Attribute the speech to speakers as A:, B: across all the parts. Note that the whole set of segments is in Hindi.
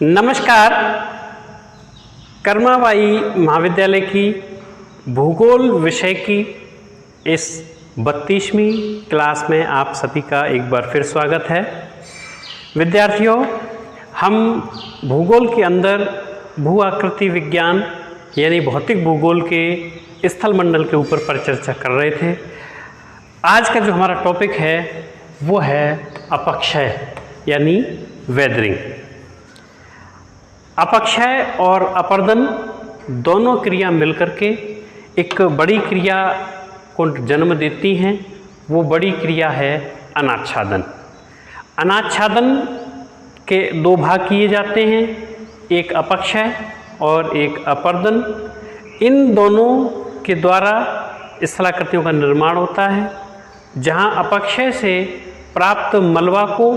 A: नमस्कार। कर्माबाई महाविद्यालय की भूगोल विषय की इस 32वीं क्लास में आप सभी का एक बार फिर स्वागत है। विद्यार्थियों, हम भूगोल के अंदर भू आकृति विज्ञान यानी भौतिक भूगोल के स्थल मंडल के ऊपर परिचर्चा कर रहे थे। आज का जो हमारा टॉपिक है वो है अपक्षय यानी वेदरिंग। अपक्षय और अपर्दन दोनों क्रिया मिलकर के एक बड़ी क्रिया को जन्म देती हैं। वो बड़ी क्रिया है अनाच्छादन। अनाच्छादन के दो भाग किए जाते हैं, एक अपक्षय और एक अपर्दन। इन दोनों के द्वारा स्थलाकृतियों का निर्माण होता है। जहाँ अपक्षय से प्राप्त मलबा को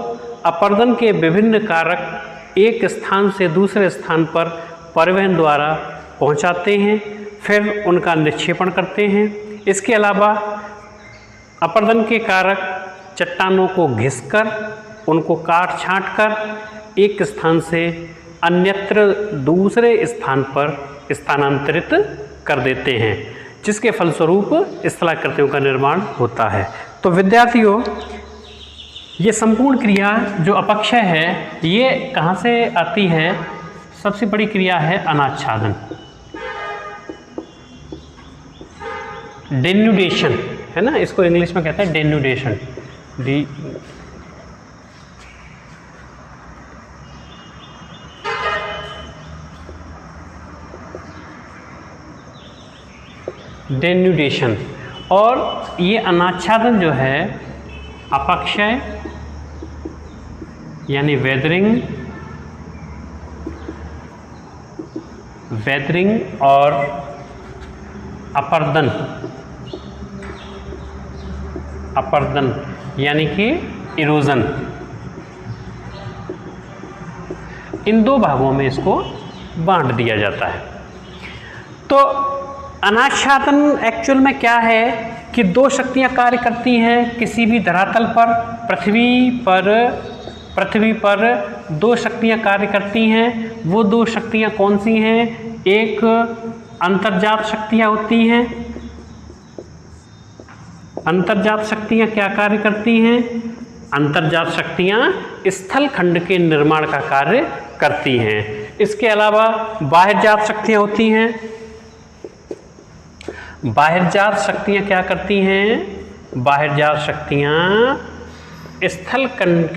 A: अपर्दन के विभिन्न कारक एक स्थान से दूसरे स्थान पर परिवहन द्वारा पहुंचाते हैं, फिर उनका निक्षेपण करते हैं। इसके अलावा अपर्दन के कारक चट्टानों को घिसकर उनको काट छाँट कर एक स्थान से अन्यत्र दूसरे स्थान पर स्थानांतरित कर देते हैं, जिसके फलस्वरूप स्थलाकृतियों का निर्माण होता है। तो विद्यार्थियों, ये संपूर्ण क्रिया जो अपक्षय है ये कहाँ से आती है? सबसे बड़ी क्रिया है अनाच्छादन, डेन्यूडेशन, है ना। इसको इंग्लिश में कहते हैं डेन्यूडेशन। डेन्यूडेशन। और ये अनाच्छादन जो है अपक्षय यानी वेदरिंग और अपर्दन यानी कि इरोजन, इन दो भागों में इसको बांट दिया जाता है। तो अनाच्छादन एक्चुअल में क्या है कि दो शक्तियां कार्य करती हैं किसी भी धरातल पर। पृथ्वी पर दो शक्तियां कार्य करती हैं। वो दो शक्तियां कौन सी हैं? एक अंतर्जात शक्तियां होती हैं। अंतर्जात शक्तियां क्या कार्य करती हैं? अंतर्जात शक्तियां स्थल खंड के निर्माण का कार्य करती हैं। इसके अलावा बाह्यजात शक्तियां होती हैं। बाह्यजात शक्तियां क्या करती हैं? बाह्यजात शक्तियां स्थल खंड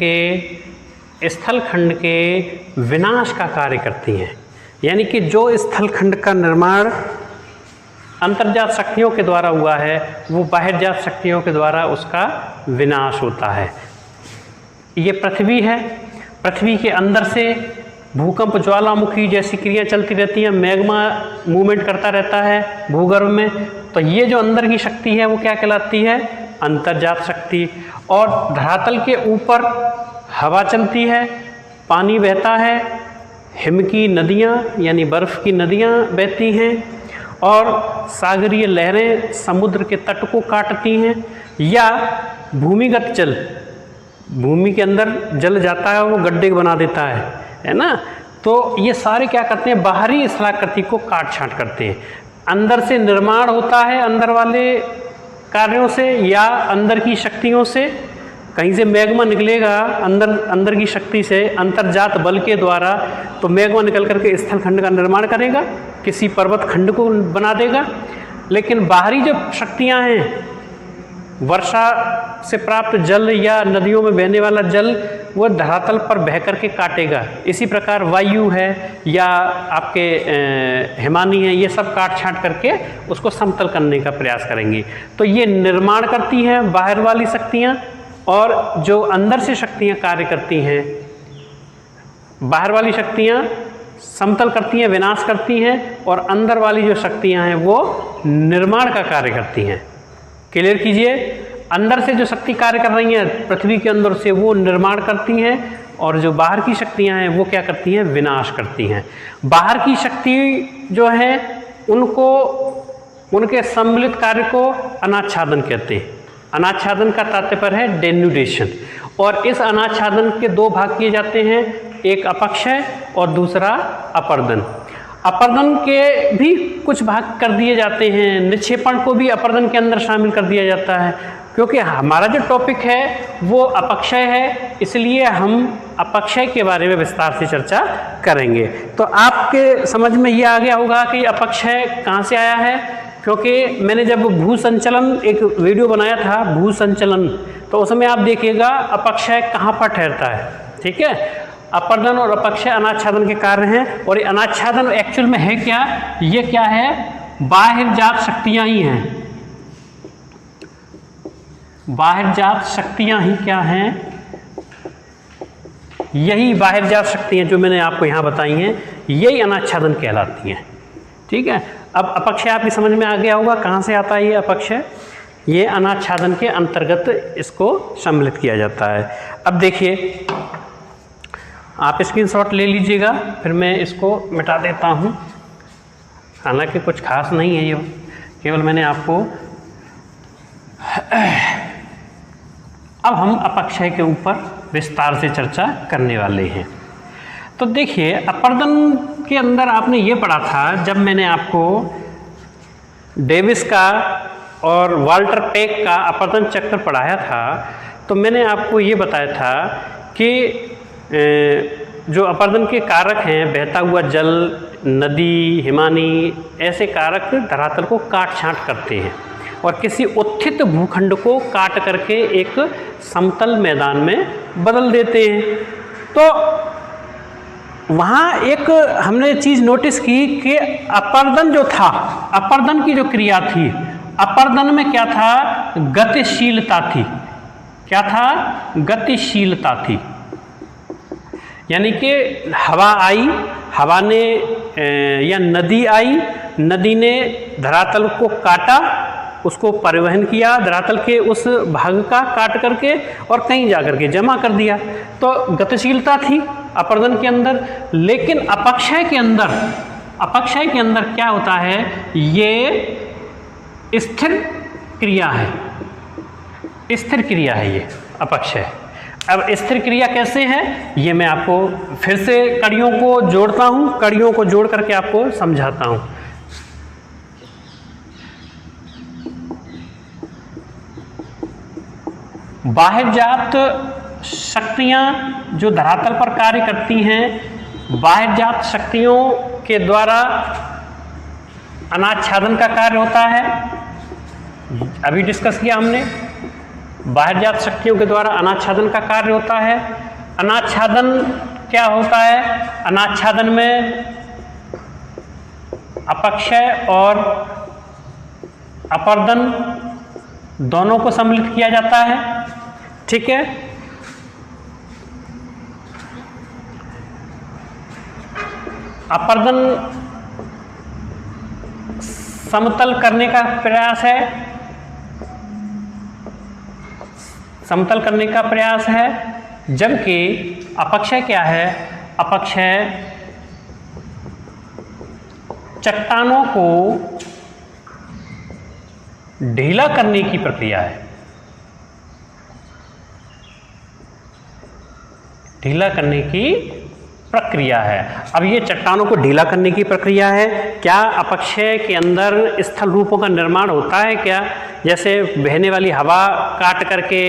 A: के विनाश का कार्य करती हैं। यानी कि जो स्थल खंड का निर्माण अंतर्जात शक्तियों के द्वारा हुआ है वो बाह्यजात शक्तियों के द्वारा उसका विनाश होता है। ये पृथ्वी है। पृथ्वी के अंदर से भूकंप, ज्वालामुखी जैसी क्रिया चलती रहती है। मैग्मा मूवमेंट करता रहता है भूगर्भ में। तो ये जो अंदर की शक्ति है वो क्या कहलाती है? अंतर्जात शक्ति। और धरातल के ऊपर हवा चलती है, पानी बहता है, हिम की नदियाँ यानी बर्फ़ की नदियाँ बहती हैं, और सागरीय लहरें समुद्र के तट को काटती हैं, या भूमिगत जल, भूमि के अंदर जल जाता है वो गड्ढे बना देता है ना। तो ये सारे क्या करते हैं? बाहरी स्थलाकृति को काट छाँट करते हैं। अंदर से निर्माण होता है अंदर वाले कार्यों से या अंदर की शक्तियों से। कहीं से मैग्मा निकलेगा अंदर की शक्ति से, अंतर्जात बल के द्वारा, तो मैग्मा निकल करके स्थल खंड का निर्माण करेगा, किसी पर्वत खंड को बना देगा। लेकिन बाहरी जो शक्तियां हैं, वर्षा से प्राप्त जल या नदियों में बहने वाला जल, वो धरातल पर बह करके काटेगा। इसी प्रकार वायु है या आपके हिमानी है, ये सब काट छाँट करके उसको समतल करने का प्रयास करेंगी। तो ये निर्माण करती हैं बाहर वाली शक्तियाँ, और जो अंदर से शक्तियाँ कार्य करती हैं, बाहर वाली शक्तियाँ समतल करती हैं, विनाश करती हैं, और अंदर वाली जो शक्तियाँ हैं वो निर्माण का कार्य करती हैं। क्लियर कीजिए। अंदर से जो शक्ति कार्य कर रही हैं पृथ्वी के अंदर से, वो निर्माण करती हैं, और जो बाहर की शक्तियां हैं वो क्या करती हैं? विनाश करती हैं। बाहर की शक्ति जो है उनको, उनके सम्मिलित कार्य को अनाच्छादन कहते हैं। अनाच्छादन का तात्पर्य है डेन्यूडेशन। और इस अनाच्छादन के दो भाग किए जाते हैं, एक अपक्षय और दूसरा अपर्दन। अपर्दन के भी कुछ भाग कर दिए जाते हैं, निक्षेपण को भी अपर्दन के अंदर शामिल कर दिया जाता है। क्योंकि हमारा जो टॉपिक है वो अपक्षय है, इसलिए हम अपक्षय के बारे में विस्तार से चर्चा करेंगे। तो आपके समझ में ये आ गया होगा कि अपक्षय कहाँ से आया है। क्योंकि मैंने जब भू संचलन एक वीडियो बनाया था, भू संचलन, तो उसमें आप देखिएगा अपक्षय कहाँ पर ठहरता है। ठीक है, अपर्दन और अपक्षय अनाच्छादन के कार्य हैं। और ये अनाच्छादन एक्चुअल में है क्या, ये क्या है, बाह्यजात शक्तियाँ ही हैं। बाह्यजात शक्तियाँ ही क्या हैं, यही बाह्यजात शक्तियाँ जो मैंने आपको यहाँ बताई हैं, यही अनाच्छादन कहलाती हैं। ठीक है, अब अपक्षय आपकी समझ में आ गया होगा कहाँ से आता है ये अपक्षय। ये अनाच्छादन के अंतर्गत इसको सम्मिलित किया जाता है। अब देखिए, आप स्क्रीनशॉट ले लीजिएगा, फिर मैं इसको मिटा देता हूँ। हालांकि कुछ खास नहीं है ये, केवल मैंने आपको अब हम अपक्षय के ऊपर विस्तार से चर्चा करने वाले हैं। तो देखिए, अपर्दन के अंदर आपने ये पढ़ा था, जब मैंने आपको डेविस का और वाल्टर पेक का अपर्दन चक्र पढ़ाया था, तो मैंने आपको ये बताया था कि जो अपर्दन के कारक हैं, बहता हुआ जल, नदी, हिमानी, ऐसे कारक धरातल को काट छांट करते हैं और किसी उत्थित भूखंड को काट करके एक समतल मैदान में बदल देते हैं। तो वहाँ एक हमने चीज़ नोटिस की कि अपर्दन जो था, अपर्दन की जो क्रिया थी, अपर्दन में क्या था, गतिशीलता थी। क्या था, गतिशीलता थी। यानी कि हवा आई, हवा ने या नदी आई, नदी ने धरातल को काटा, उसको परिवहन किया धरातल के उस भाग का काट करके और कहीं जा करके जमा कर दिया। तो गतिशीलता थी अपर्दन के अंदर। लेकिन अपक्षय के अंदर, अपक्षय के अंदर क्या होता है, ये स्थिर क्रिया है। स्थिर क्रिया है ये अपक्षय। अब स्थिर क्रिया कैसे है, ये मैं आपको फिर से कड़ियों को जोड़ता हूँ, कड़ियों को जोड़ करके आपको समझाता हूँ। बाह्यजात शक्तियाँ जो धरातल पर कार्य करती हैं, बाह्यजात शक्तियों के द्वारा अनाच्छादन का कार्य होता है। अभी डिस्कस किया हमने, बाह्यजात शक्तियों के द्वारा अनाच्छादन का कार्य होता है। अनाच्छादन क्या होता है, अनाच्छादन में अपक्षय और अपर्दन दोनों को सम्मिलित किया जाता है। ठीक है, अपर्दन समतल करने का प्रयास है, समतल करने का प्रयास है, जबकि अपक्षय क्या है, अपक्षय चट्टानों को ढीला करने की प्रक्रिया है। ढीला करने की प्रक्रिया है। अब ये चट्टानों को ढीला करने की प्रक्रिया है। क्या अपक्षय के अंदर स्थल रूपों का निर्माण होता है क्या, जैसे बहने वाली हवा काट करके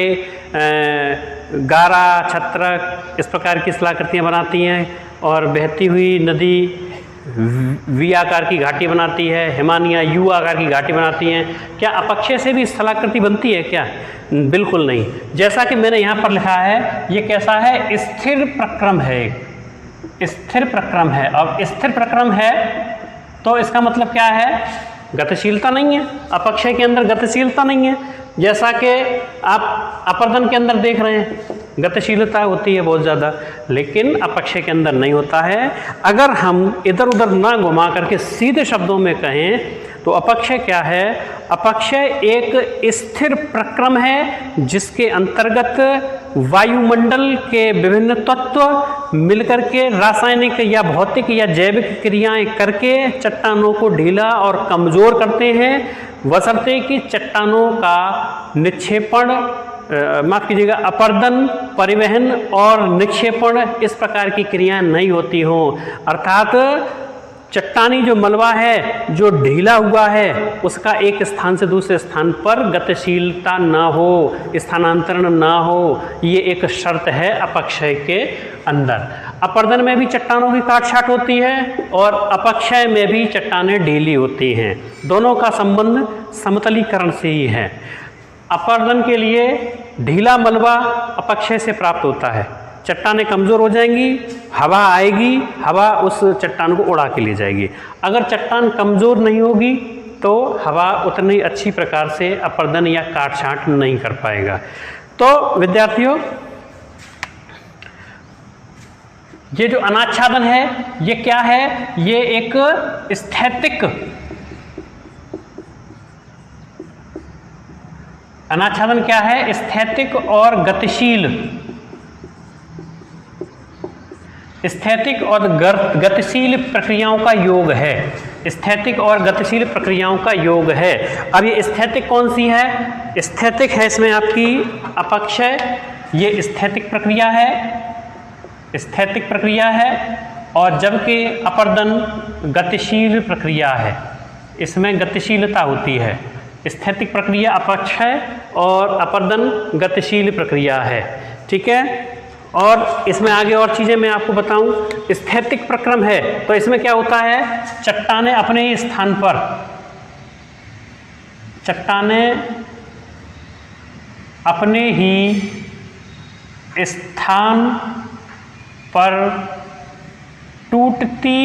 A: गारा, छत्रक, इस प्रकार की स्थलाकृतियाँ बनाती हैं और बहती हुई नदी वी आकार की घाटी बनाती है, हिमानियाँ यू आकार की घाटी बनाती हैं। क्या अपक्षय से भी स्थलाकृति बनती है क्या? बिल्कुल नहीं। जैसा कि मैंने यहाँ पर लिखा है, ये कैसा है, स्थिर प्रक्रम है, स्थिर प्रक्रम है। अब स्थिर प्रक्रम है तो इसका मतलब क्या है, गतिशीलता नहीं है। अपक्षय के अंदर गतिशीलता नहीं है, जैसा कि आप अपर्दन के अंदर देख रहे हैं गतिशीलता होती है बहुत ज़्यादा, लेकिन अपक्षय के अंदर नहीं होता है। अगर हम इधर उधर ना घुमा करके सीधे शब्दों में कहें तो अपक्षय क्या है, अपक्षय एक स्थिर प्रक्रम है जिसके अंतर्गत वायुमंडल के विभिन्न तत्व मिलकर के रासायनिक या भौतिक या जैविक क्रियाएं करके चट्टानों को ढीला और कमज़ोर करते हैं, बशर्ते कि चट्टानों का निक्षेपण माफ़ कीजिएगा, अपर्दन, परिवहन और निक्षेपण इस प्रकार की क्रियाएं नहीं होती हों, अर्थात चट्टानी जो मलबा है जो ढीला हुआ है उसका एक स्थान से दूसरे स्थान पर गतिशीलता ना हो, स्थानांतरण ना हो, ये एक शर्त है अपक्षय के अंदर। अपर्दन में भी चट्टानों की काट छाट होती है और अपक्षय में भी चट्टानें ढीली होती हैं, दोनों का संबंध समतलीकरण से ही है। अपर्दन के लिए ढीला मलबा अपक्षय से प्राप्त होता है, चट्टानें कमज़ोर हो जाएंगी, हवा आएगी, हवा उस चट्टान को उड़ा के ले जाएगी। अगर चट्टान कमज़ोर नहीं होगी तो हवा उतनी अच्छी प्रकार से अपर्दन या काट छाट नहीं कर पाएगा। तो विद्यार्थियों, ये जो अनाच्छादन है ये क्या है? ये एक स्थैतिक, अनाच्छादन क्या है? स्थैतिक और गतिशील, स्थैतिक और गतिशील प्रक्रियाओं का योग है, स्थैतिक और गतिशील प्रक्रियाओं का योग है। अब ये स्थैतिक कौन सी है? स्थैतिक है इसमें आपकी अपक्षय, ये स्थैतिक प्रक्रिया है, स्थैतिक प्रक्रिया है, और जबकि अपर्दन गतिशील प्रक्रिया है, इसमें गतिशीलता होती है। स्थैतिक प्रक्रिया अपक्षय और अपर्दन गतिशील प्रक्रिया है, ठीक है। और इसमें आगे और चीज़ें मैं आपको बताऊं। स्थैतिक प्रक्रम है तो इसमें क्या होता है? चट्टानें अपने ही स्थान पर, चट्टानें अपने ही स्थान पर टूटती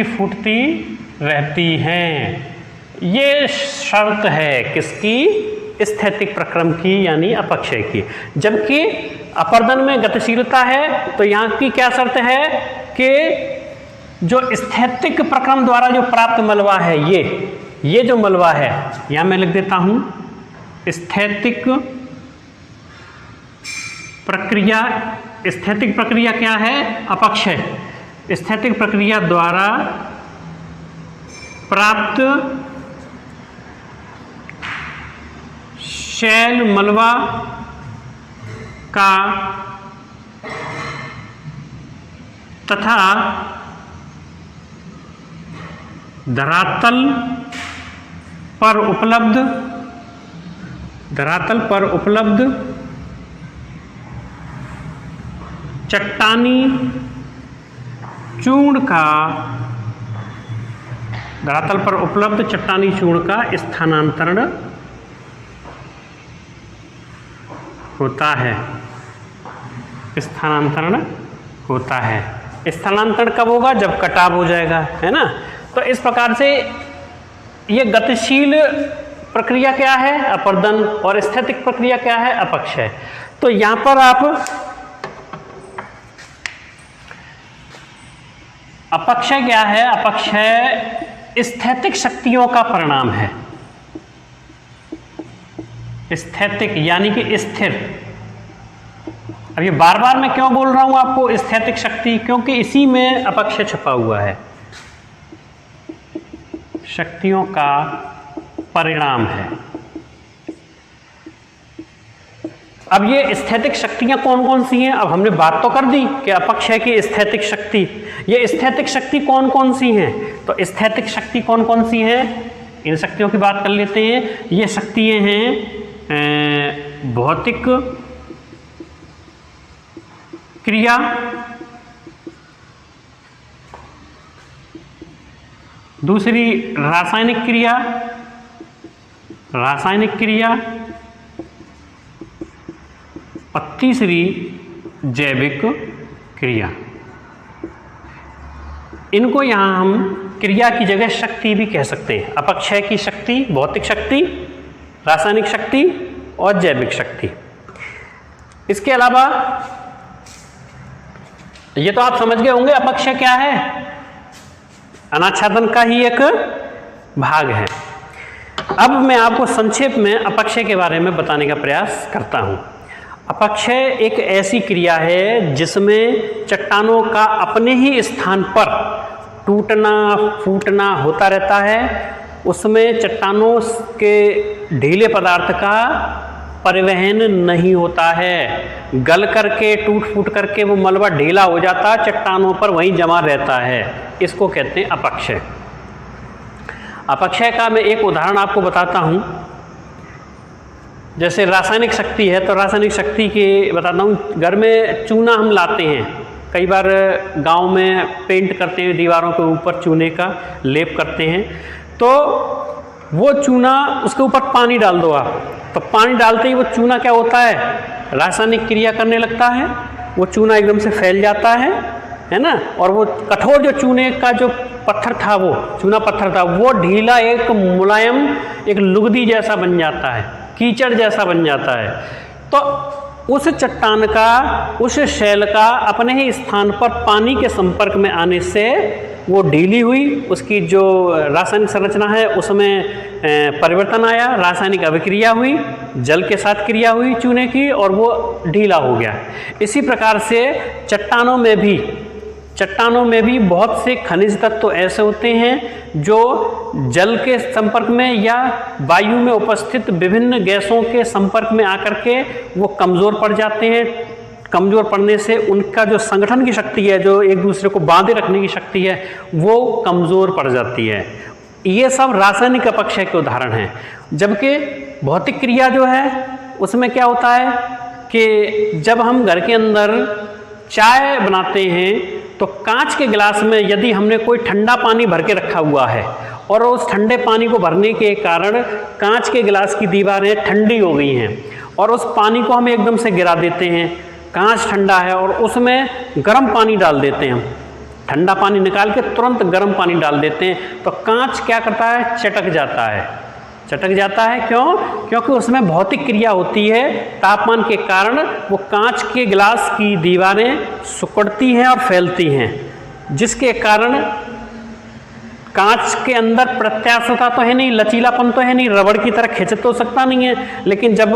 A: फूटती रहती हैं। ये शर्त है किसकी? स्थैतिक प्रक्रम की, यानी अपक्षय की। जबकि अपर्दन में गतिशीलता है तो यहाँ की क्या शर्त है कि जो स्थैतिक प्रक्रम द्वारा जो प्राप्त मलबा है, ये जो मलबा है, यहाँ मैं लिख देता हूँ, स्थैतिक प्रक्रिया, स्थैतिक प्रक्रिया क्या है? अपक्षय। स्थैतिक प्रक्रिया द्वारा प्राप्त शैल मलबा का तथा धरातल पर उपलब्ध चट्टानी चूर्ण का, धरातल पर उपलब्ध चट्टानी चूर्ण का स्थानांतरण होता है, स्थानांतरण होता है। स्थानांतरण कब होगा? जब कटाव हो जाएगा, है ना। तो इस प्रकार से ये गतिशील प्रक्रिया क्या है? अपर्दन, और स्थैतिक प्रक्रिया क्या है? अपक्षय। तो यहाँ पर आप अपक्षय क्या है? अपक्षय स्थैतिक शक्तियों का परिणाम है। स्थैतिक यानी कि स्थिर। अब ये बार बार मैं क्यों बोल रहा हूं आपको स्थैतिक शक्ति? क्योंकि इसी में अपक्षय छुपा हुआ है, शक्तियों का परिणाम है। अब ये स्थैतिक शक्तियां कौन कौन सी हैं? अब हमने बात तो कर दी कि अपक्षय की स्थैतिक शक्ति, ये स्थैतिक शक्ति कौन कौन सी हैं? तो स्थैतिक शक्ति कौन कौन सी हैं, इन शक्तियों की बात कर लेते हैं। ये शक्तियां हैं भौतिक क्रिया, दूसरी रासायनिक क्रिया, और तीसरी जैविक क्रिया। इनको यहाँ हम क्रिया की जगह शक्ति भी कह सकते हैं। अपक्षय की शक्ति, भौतिक शक्ति, रासायनिक शक्ति और जैविक शक्ति। इसके अलावा ये तो आप समझ गए होंगे अपक्षय क्या है, अनाच्छादन का ही एक भाग है। अब मैं आपको संक्षेप में अपक्षय के बारे में बताने का प्रयास करता हूँ। अपक्षय एक ऐसी क्रिया है जिसमें चट्टानों का अपने ही स्थान पर टूटना फूटना होता रहता है, उसमें चट्टानों के ढीले पदार्थ का परिवहन नहीं होता है। गल करके टूट फूट करके वो मलबा ढीला हो जाता है, चट्टानों पर वहीं जमा रहता है। इसको कहते हैं अपक्षय। अपक्षय का मैं एक उदाहरण आपको बताता हूँ। जैसे रासायनिक शक्ति है, तो रासायनिक शक्ति के बताता हूँ। घर में चूना हम लाते हैं, कई बार गांव में पेंट करते हैं, दीवारों के ऊपर चूने का लेप करते हैं, तो वो चूना उसके ऊपर पानी डाल दो आप, तो पानी डालते ही वो चूना क्या होता है, रासायनिक क्रिया करने लगता है, वो चूना एकदम से फैल जाता है ना। और वो कठोर जो चूने का जो पत्थर था, वो चूना पत्थर था, वो ढीला एक मुलायम एक लुगदी जैसा बन जाता है, कीचड़ जैसा बन जाता है। तो उस चट्टान का, उस शैल का अपने ही स्थान पर पानी के संपर्क में आने से वो ढीली हुई, उसकी जो रासायनिक संरचना है उसमें परिवर्तन आया, रासायनिक अभिक्रिया हुई, जल के साथ क्रिया हुई चूने की, और वो ढीला हो गया। इसी प्रकार से चट्टानों में भी बहुत से खनिज तत्व ऐसे होते हैं जो जल के संपर्क में या वायु में उपस्थित विभिन्न गैसों के संपर्क में आकर के वो कमज़ोर पड़ जाते हैं। कमज़ोर पड़ने से उनका जो संगठन की शक्ति है, जो एक दूसरे को बांधे रखने की शक्ति है, वो कमज़ोर पड़ जाती है। ये सब रासायनिक अपक्षय के उदाहरण हैं। जबकि भौतिक क्रिया जो है उसमें क्या होता है कि जब हम घर के अंदर चाय बनाते हैं, तो कांच के गिलास में यदि हमने कोई ठंडा पानी भर के रखा हुआ है और उस ठंडे पानी को भरने के कारण कांच के गिलास की दीवारें ठंडी हो गई हैं, और उस पानी को हम एकदम से गिरा देते हैं, कांच ठंडा है और उसमें गर्म पानी डाल देते हैं, हम ठंडा पानी निकाल के तुरंत गर्म पानी डाल देते हैं, तो कांच क्या करता है, चटक जाता है। क्यों? क्योंकि उसमें भौतिक क्रिया होती है, तापमान के कारण वो कांच के गिलास की दीवारें सिकुड़ती हैं और फैलती हैं, जिसके कारण कांच के अंदर प्रत्यास्थता तो है नहीं, लचीलापन तो है नहीं, रबड़ की तरह खिंच तो सकता नहीं है, लेकिन जब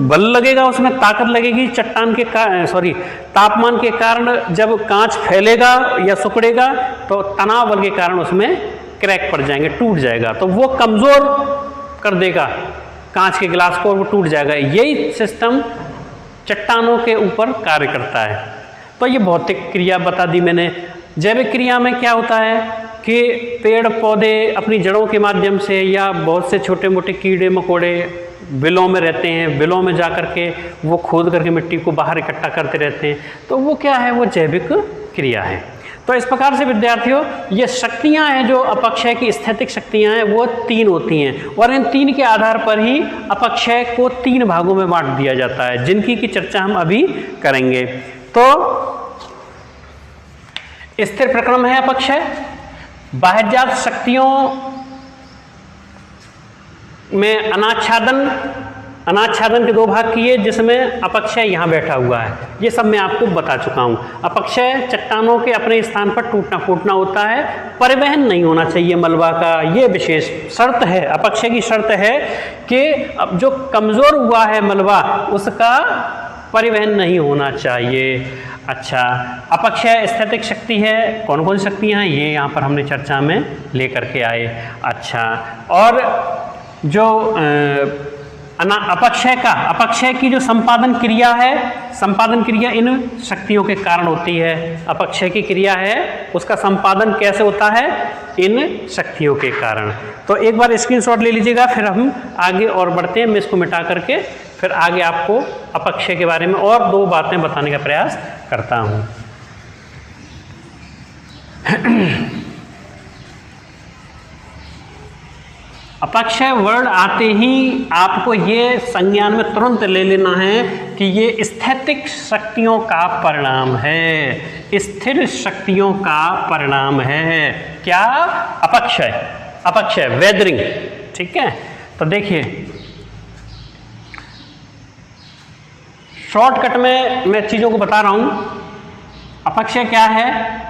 A: बल लगेगा, उसमें ताकत लगेगी तापमान के कारण, जब कांच फैलेगा या सिकुड़ेगा तो तनाव बल के कारण उसमें क्रैक पड़ जाएंगे, टूट जाएगा, तो वो कमज़ोर कर देगा कांच के गिलास को, वो टूट जाएगा। यही सिस्टम चट्टानों के ऊपर कार्य करता है। तो ये भौतिक क्रिया बता दी मैंने। जैविक क्रिया में क्या होता है कि पेड़ पौधे अपनी जड़ों के माध्यम से, या बहुत से छोटे मोटे कीड़े मकोड़े बिलों में रहते हैं, बिलों में जा कर के वो खोद करके मिट्टी को बाहर इकट्ठा करते रहते हैं, तो वो क्या है, वो जैविक क्रिया है। तो इस प्रकार से विद्यार्थियों, ये शक्तियाँ हैं जो अपक्षय की स्थैतिक शक्तियाँ हैं, वो 3 होती हैं, और इन 3 के आधार पर ही अपक्षय को 3 भागों में बांट दिया जाता है, जिनकी की चर्चा हम अभी करेंगे। तो स्थिर प्रक्रम है अपक्षय। बाह्यजात शक्तियों में अनाच्छादन के 2 भाग किए, जिसमें अपक्षय यहाँ बैठा हुआ है। ये सब मैं आपको बता चुका हूँ। अपक्षय चट्टानों के अपने स्थान पर टूटना फूटना होता है, परिवहन नहीं होना चाहिए मलबा का, ये विशेष शर्त है। अपक्षय की शर्त है कि अब जो कमज़ोर हुआ है मलबा, उसका परिवहन नहीं होना चाहिए। अच्छा, अपक्षय स्थैतिक शक्ति है। कौन कौन शक्तियाँ हैं, ये यहाँ पर हमने चर्चा में लेकर के आए। अच्छा, और जो अपक्षय की जो संपादन क्रिया है, संपादन क्रिया इन शक्तियों के कारण होती है। अपक्षय की क्रिया है, उसका संपादन कैसे होता है, इन शक्तियों के कारण। तो एक बार स्क्रीनशॉट ले लीजिएगा, फिर हम आगे और बढ़ते हैं। मैं इसको मिटा करके फिर आगे आपको अपक्षय के बारे में और 2 बातें बताने का प्रयास करता हूँ। अपक्षय वर्ड आते ही आपको ये संज्ञान में तुरंत ले लेना है कि ये स्थैतिक शक्तियों का परिणाम है, स्थिर शक्तियों का परिणाम है। क्या? अपक्षय वेदरिंग। ठीक है, तो देखिए शॉर्टकट में मैं चीज़ों को बता रहा हूँ। अपक्षय क्या है?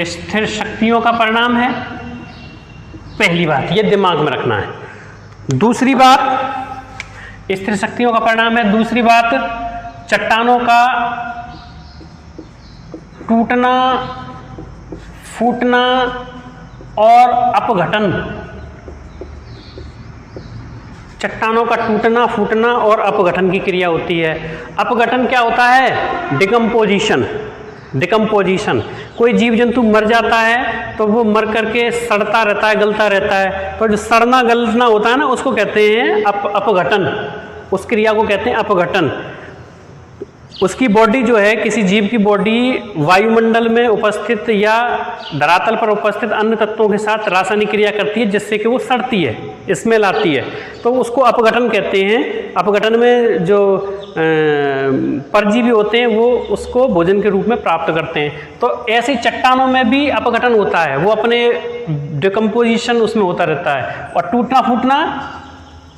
A: स्थिर शक्तियों का परिणाम है, पहली बात, ये दिमाग में रखना है। दूसरी बात, स्थिर शक्तियों का परिणाम है। दूसरी बात, चट्टानों का टूटना, फूटना और अपघटन। चट्टानों का टूटना, फूटना और अपघटन की क्रिया होती है। अपघटन क्या होता है? डिकम्पोजिशन। डिकम्पोजिशन, कोई जीव जंतु मर जाता है तो वो मर करके सड़ता रहता है, गलता रहता है, तो जो सड़ना गलना होता है ना, उसको कहते हैं अपघटन। उस क्रिया को कहते हैं अपघटन। उसकी बॉडी जो है, किसी जीव की बॉडी वायुमंडल में उपस्थित या धरातल पर उपस्थित अन्य तत्वों के साथ रासायनिक क्रिया करती है जिससे कि वो सड़ती है, स्मेल आती है, तो उसको अपघटन कहते हैं। अपघटन में जो परजीवी होते हैं वो उसको भोजन के रूप में प्राप्त करते हैं। तो ऐसी चट्टानों में भी अपघटन होता है, वो अपने डिकम्पोजिशन उसमें होता रहता है। और टूटना फूटना,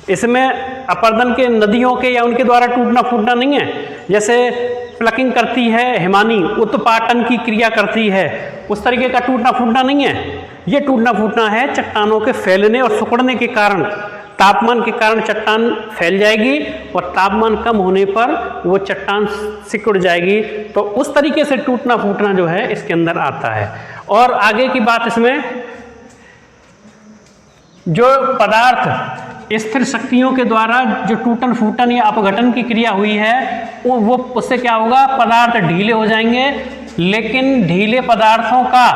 A: इसमें अपर्दन के, नदियों के या उनके द्वारा टूटना फूटना नहीं है। जैसे प्लकिंग करती है हिमानी, उत्पाटन की क्रिया करती है, उस तरीके का टूटना फूटना नहीं है। ये टूटना फूटना है चट्टानों के फैलने और सिकुड़ने के कारण। तापमान के कारण चट्टान फैल जाएगी और तापमान कम होने पर वो चट्टान सिकुड़ जाएगी। तो उस तरीके से टूटना फूटना जो है इसके अंदर आता है। और आगे की बात, इसमें जो पदार्थ स्थिर शक्तियों के द्वारा जो टूटन फूटन या अपघटन की क्रिया हुई है, वो उससे क्या होगा? पदार्थ ढीले हो जाएंगे। लेकिन ढीले पदार्थों का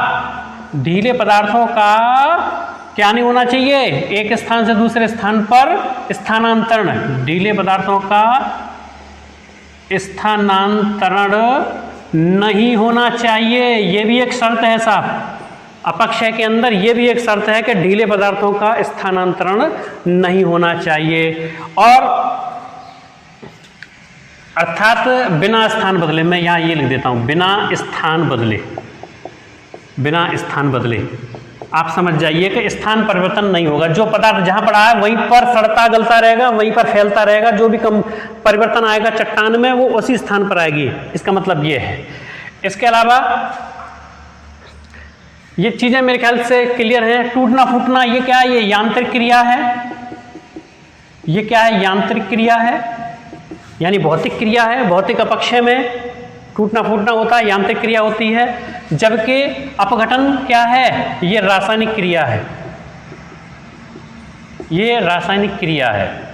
A: क्या नहीं होना चाहिए? एक स्थान से दूसरे स्थान पर स्थानांतरण। ढीले पदार्थों का स्थानांतरण नहीं होना चाहिए, ये भी एक शर्त है साहब। अपक्षय के अंदर ये भी एक शर्त है कि ढीले पदार्थों का स्थानांतरण नहीं होना चाहिए। और अर्थात बिना स्थान बदले, मैं यहाँ ये लिख देता हूँ, बिना स्थान बदले। बिना स्थान बदले आप समझ जाइए कि स्थान परिवर्तन नहीं होगा। जो पदार्थ जहाँ पड़ा है वहीं पर सड़ता गलता रहेगा, वहीं पर फैलता रहेगा। जो भी कम परिवर्तन आएगा चट्टान में वो उसी स्थान पर आएगी, इसका मतलब ये है। इसके अलावा ये चीज़ें मेरे ख्याल से क्लियर हैं। टूटना फूटना ये क्या है? ये यांत्रिक क्रिया है। ये क्या है? यांत्रिक क्रिया है, यानी भौतिक क्रिया है। भौतिक अपक्षय में टूटना फूटना होता है, यांत्रिक क्रिया होती है। जबकि अपघटन क्या है? ये रासायनिक क्रिया है। ये रासायनिक क्रिया है।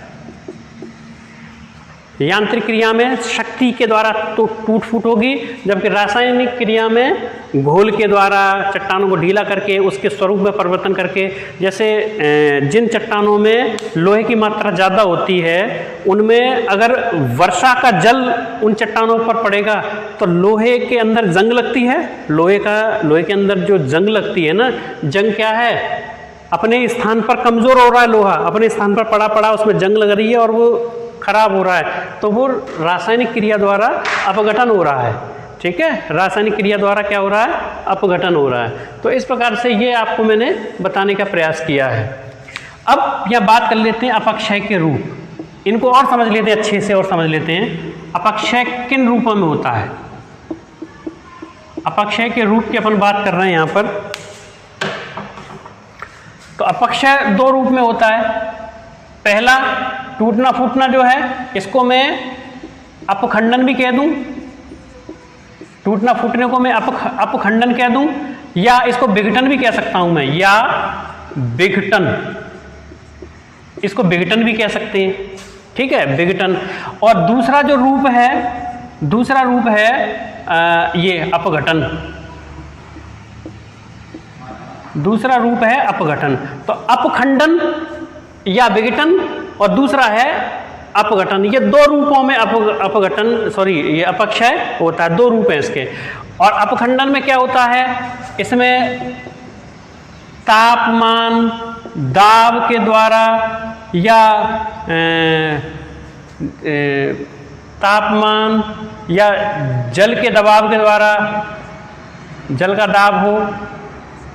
A: यांत्रिक क्रिया में शक्ति के द्वारा तो टूट फूट होगी, जबकि रासायनिक क्रिया में घोल के द्वारा चट्टानों को ढीला करके उसके स्वरूप में परिवर्तन करके, जैसे जिन चट्टानों में लोहे की मात्रा ज़्यादा होती है उनमें अगर वर्षा का जल उन चट्टानों पर पड़ेगा तो लोहे के अंदर जंग लगती है। लोहे के अंदर जो जंग लगती है ना, जंग क्या है? अपने स्थान पर कमज़ोर हो रहा है लोहा, अपने स्थान पर पड़ा पड़ा उसमें जंग लग रही है और वो खराब हो रहा है, तो वो रासायनिक क्रिया द्वारा अपघटन हो रहा है। ठीक है, रासायनिक क्रिया द्वारा क्या हो रहा है? अपघटन हो रहा है। तो इस प्रकार से ये आपको मैंने बताने का प्रयास किया है। अब यह बात कर लेते हैं अपक्षय के रूप। इनको और समझ लेते हैं, अच्छे से और समझ लेते हैं। अपक्षय किन रूपों में होता है? अपक्षय के रूप की अपन बात कर रहे हैं यहाँ पर। तो अपक्षय दो रूप में होता है। पहला, टूटना फूटना जो है इसको मैं अपखंडन भी कह दूं, टूटना फूटने को मैं अपखंडन कह दूं, या इसको विघटन भी कह सकता हूं मैं, या विघटन, इसको विघटन भी कह सकते हैं। ठीक है, विघटन। और दूसरा जो रूप है, दूसरा रूप है ये अपघटन। दूसरा रूप है अपघटन। तो अपखंडन या विघटन और दूसरा है अपघटन। ये दो रूपों में ये अपक्षय होता है। दो रूप हैं इसके। और अपखंडन में क्या होता है? इसमें तापमान दाब के द्वारा या तापमान या जल के दबाव के द्वारा, जल का दाब हो,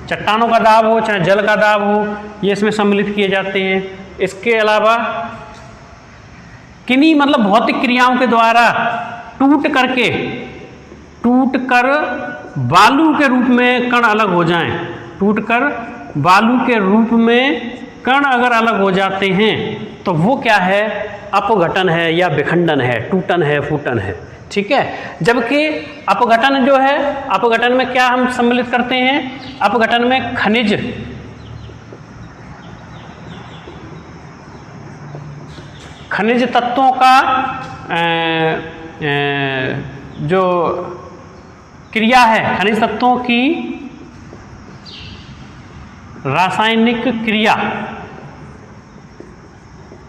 A: चट्टानों का दाब हो, चाहे जल का दाब हो, ये इसमें सम्मिलित किए जाते हैं। इसके अलावा किन्हीं मतलब भौतिक क्रियाओं के द्वारा टूट कर बालू के रूप में कण अलग हो जाएं, टूटकर बालू के रूप में कण अगर अलग हो जाते हैं तो वो क्या है? अपघटन है या विखंडन है, टूटन है, फूटन है। ठीक है। जबकि अपघटन जो है, अपघटन में क्या हम सम्मिलित करते हैं? अपघटन में खनिज तत्वों का जो क्रिया है, खनिज तत्वों की रासायनिक क्रिया,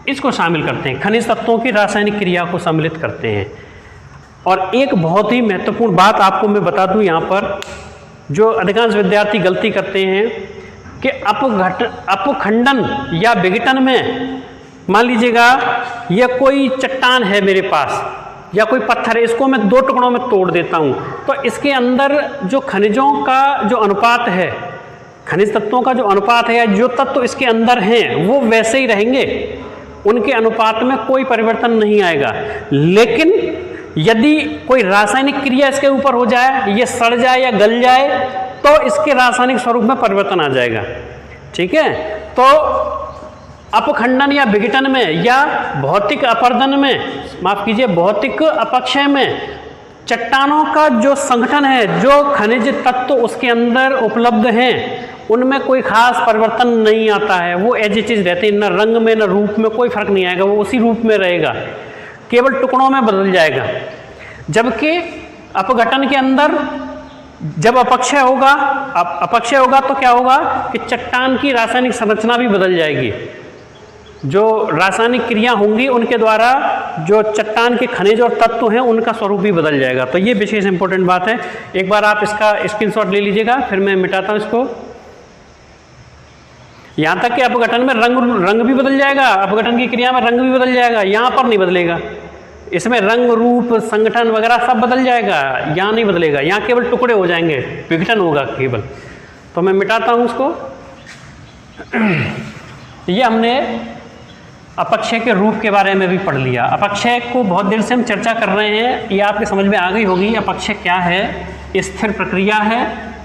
A: इसको शामिल करते हैं। खनिज तत्वों की रासायनिक क्रिया को सम्मिलित करते हैं। और एक बहुत ही महत्वपूर्ण बात आपको मैं बता दूं यहाँ पर, जो अधिकांश विद्यार्थी गलती करते हैं कि अपखंडन या विघटन में, मान लीजिएगा यह कोई चट्टान है मेरे पास या कोई पत्थर है, इसको मैं 2 टुकड़ों में तोड़ देता हूँ, तो इसके अंदर जो खनिजों का जो अनुपात है, खनिज तत्वों का जो अनुपात है या जो तत्व इसके अंदर हैं वो वैसे ही रहेंगे, उनके अनुपात में कोई परिवर्तन नहीं आएगा। लेकिन यदि कोई रासायनिक क्रिया इसके ऊपर हो जाए, ये सड़ जाए या गल जाए, तो इसके रासायनिक स्वरूप में परिवर्तन आ जाएगा। ठीक है। तो अपखंडन या विघटन में या भौतिक अपरदन में, माफ कीजिए भौतिक अपक्षय में, चट्टानों का जो संगठन है, जो खनिज तत्व उसके अंदर उपलब्ध हैं, उनमें कोई खास परिवर्तन नहीं आता है। वो एज इट इज रहते हैं, न रंग में न रूप में कोई फर्क नहीं आएगा, वो उसी रूप में रहेगा, केवल टुकड़ों में बदल जाएगा। जबकि अपघटन के अंदर जब अपक्षय होगा तो क्या होगा कि चट्टान की रासायनिक संरचना भी बदल जाएगी। जो रासायनिक क्रिया होंगी उनके द्वारा जो चट्टान के खनिज और तत्व हैं उनका स्वरूप भी बदल जाएगा। तो ये विशेष इंपॉर्टेंट बात है। एक बार आप इसका स्क्रीनशॉट ले लीजिएगा, फिर मैं मिटाता हूँ इसको। यहाँ तक कि अपघटन में रंग भी बदल जाएगा, अपघटन की क्रिया में रंग भी बदल जाएगा, यहाँ पर नहीं बदलेगा। इसमें रंग, रूप, संगठन वगैरह सब बदल जाएगा, यहाँ नहीं बदलेगा, यहाँ केवल टुकड़े हो जाएंगे, विघटन होगा केवल। तो मैं मिटाता हूँ उसको। ये हमने अपक्षय के रूप के बारे में भी पढ़ लिया। अपक्षय को बहुत देर से हम चर्चा कर रहे हैं, ये आपके समझ में आ गई होगी। अपक्षय क्या है? स्थिर प्रक्रिया है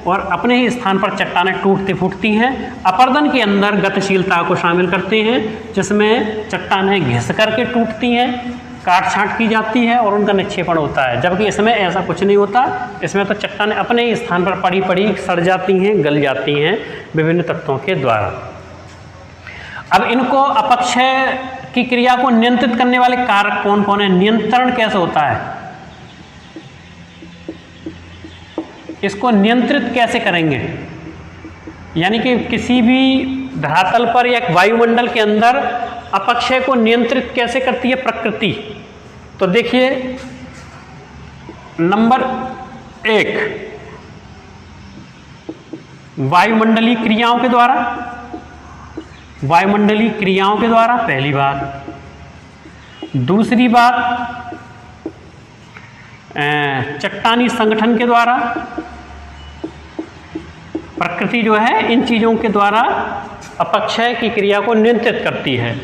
A: और अपने ही स्थान पर चट्टानें टूटती फूटती हैं। अपरदन के अंदर गतिशीलता को शामिल करते हैं, जिसमें चट्टानें घिस करके टूटती हैं, काट छांट की जाती है और उनका निक्षेपण होता है। जबकि इसमें ऐसा कुछ नहीं होता, इसमें तो चट्टानें अपने ही स्थान पर पड़ी पड़ी सड़ जाती हैं, गल जाती हैं विभिन्न तत्वों के द्वारा। अब इनको अपक्षय की क्रिया को नियंत्रित करने वाले कारक कौन कौन है? नियंत्रण कैसे होता है? इसको नियंत्रित कैसे करेंगे? यानी कि किसी भी धरातल पर या वायुमंडल के अंदर अपक्षय को नियंत्रित कैसे करती है प्रकृति? तो देखिए, नंबर 1, वायुमंडलीय क्रियाओं के द्वारा। वायुमंडलीय क्रियाओं के द्वारा, पहली बात। दूसरी बात, चट्टानी संगठन के द्वारा। प्रकृति जो है इन चीज़ों के द्वारा अपक्षय की क्रिया को नियंत्रित करती है।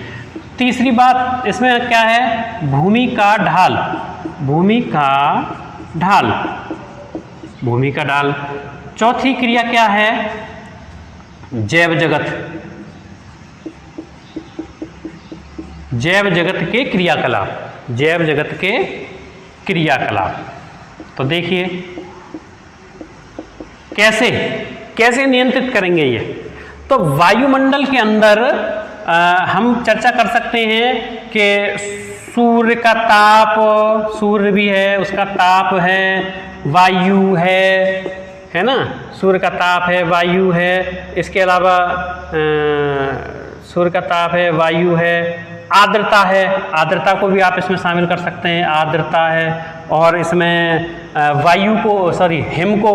A: तीसरी बात इसमें क्या है? भूमि का ढाल। भूमि का ढाल, भूमि का ढाल। चौथी क्रिया क्या है? जैव जगत। जैव जगत के क्रियाकलाप, जैव जगत के क्रियाकलाप। तो देखिए कैसे नियंत्रित करेंगे ये। तो वायुमंडल के अंदर हम चर्चा कर सकते हैं कि सूर्य का ताप, सूर्य भी है, उसका ताप है, वायु है ना, सूर्य का ताप है, वायु है। इसके अलावा सूर्य का ताप है, वायु है, आर्द्रता है, आर्द्रता को भी आप इसमें शामिल कर सकते हैं, आर्द्रता है। और इसमें वायु को, सॉरी, हिम को,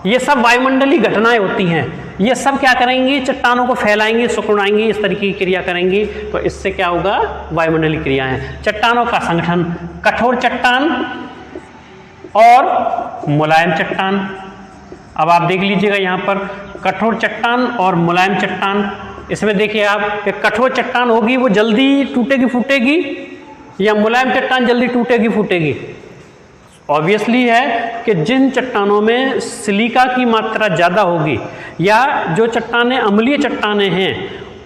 A: ये सब वायुमंडलीय घटनाएं होती हैं। ये सब क्या करेंगी? चट्टानों को फैलाएंगी, सिकुड़ाएंगी, इस तरीके की क्रिया करेंगी। तो इससे क्या होगा? वायुमंडलीय क्रियाएं। चट्टानों का संगठन, कठोर चट्टान और मुलायम चट्टान। अब आप देख लीजिएगा यहाँ पर कठोर चट्टान और मुलायम चट्टान। इसमें देखिए आप कि कठोर चट्टान होगी वो जल्दी टूटेगी फूटेगी, या मुलायम चट्टान जल्दी टूटेगी फूटेगी? ऑब्वियसली है कि जिन चट्टानों में सिलिका की मात्रा ज़्यादा होगी या जो चट्टानें अम्लीय चट्टानें हैं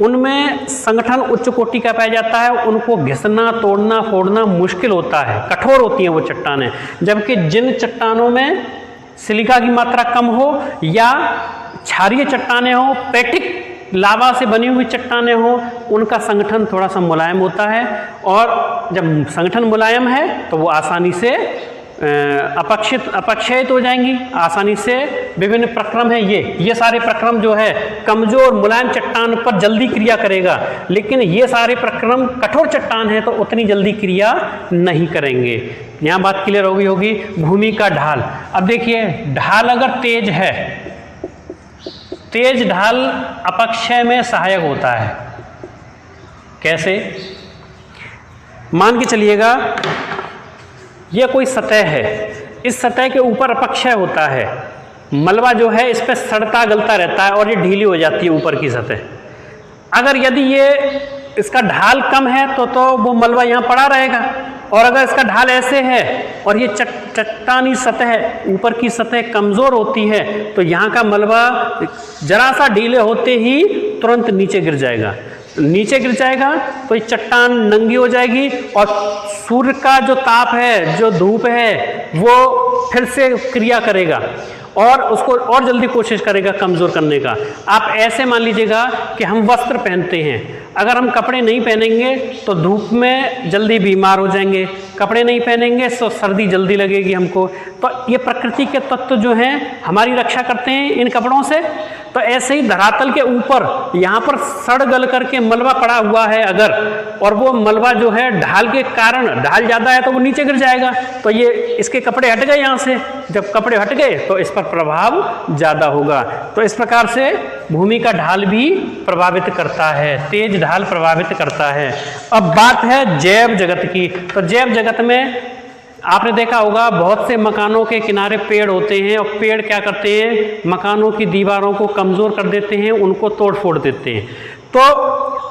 A: उनमें संगठन उच्च कोटि का पाया जाता है, उनको घिसना, तोड़ना, फोड़ना मुश्किल होता है, कठोर होती हैं वो चट्टानें। जबकि जिन चट्टानों में सिलिका की मात्रा कम हो या क्षारीय चट्टानें हो, पैटिक लावा से बनी हुई चट्टानें हो, उनका संगठन थोड़ा सा मुलायम होता है। और जब संगठन मुलायम है तो वो आसानी से अपक्षयित हो जाएंगी, आसानी से। विभिन्न प्रक्रम है ये सारे प्रक्रम जो है कमजोर मुलायम चट्टान पर जल्दी क्रिया करेगा, लेकिन ये सारे प्रक्रम कठोर चट्टान है तो उतनी जल्दी क्रिया नहीं करेंगे। यहाँ बात क्लियर हो गई होगी। भूमि का ढाल, अब देखिए ढाल अगर तेज है, तेज ढाल अपक्षय में सहायक होता है। कैसे? मान के चलिएगा यह कोई सतह है, इस सतह के ऊपर अपक्षय होता है, मलबा जो है इस पर सड़ता गलता रहता है और ये ढीली हो जाती है ऊपर की सतह। अगर यदि ये इसका ढाल कम है तो वो मलबा यहाँ पड़ा रहेगा, और अगर इसका ढाल ऐसे है और ये चट्टानी सतह ऊपर की सतह कमज़ोर होती है तो यहाँ का मलबा जरा सा ढीले होते ही तुरंत नीचे गिर जाएगा। नीचे गिर जाएगा तो ये चट्टान नंगी हो जाएगी और सूर्य का जो ताप है, जो धूप है, वो फिर से क्रिया करेगा और उसको और जल्दी कोशिश करेगा कमज़ोर करने का। आप ऐसे मान लीजिएगा कि हम वस्त्र पहनते हैं, अगर हम कपड़े नहीं पहनेंगे तो धूप में जल्दी बीमार हो जाएंगे, कपड़े नहीं पहनेंगे तो सर्दी जल्दी लगेगी हमको। तो ये प्रकृति के तत्व जो हैं हमारी रक्षा करते हैं इन कपड़ों से। तो ऐसे ही धरातल के ऊपर यहाँ पर सड़ गल करके मलबा पड़ा हुआ है अगर, और वो मलबा जो है ढाल के कारण, ढाल ज़्यादा है तो वो नीचे गिर जाएगा, तो ये इसके कपड़े हट गए यहाँ से। जब कपड़े हट गए तो इस पर प्रभाव ज़्यादा होगा। तो इस प्रकार से भूमि का ढाल भी प्रभावित करता है, तेज ढाल प्रभावित करता है। अब बात है जैव जगत की। तो जैव जगत में आपने देखा होगा बहुत से मकानों के किनारे पेड़ होते हैं, और पेड़ क्या करते हैं, मकानों की दीवारों को कमज़ोर कर देते हैं, उनको तोड़ फोड़ देते हैं। तो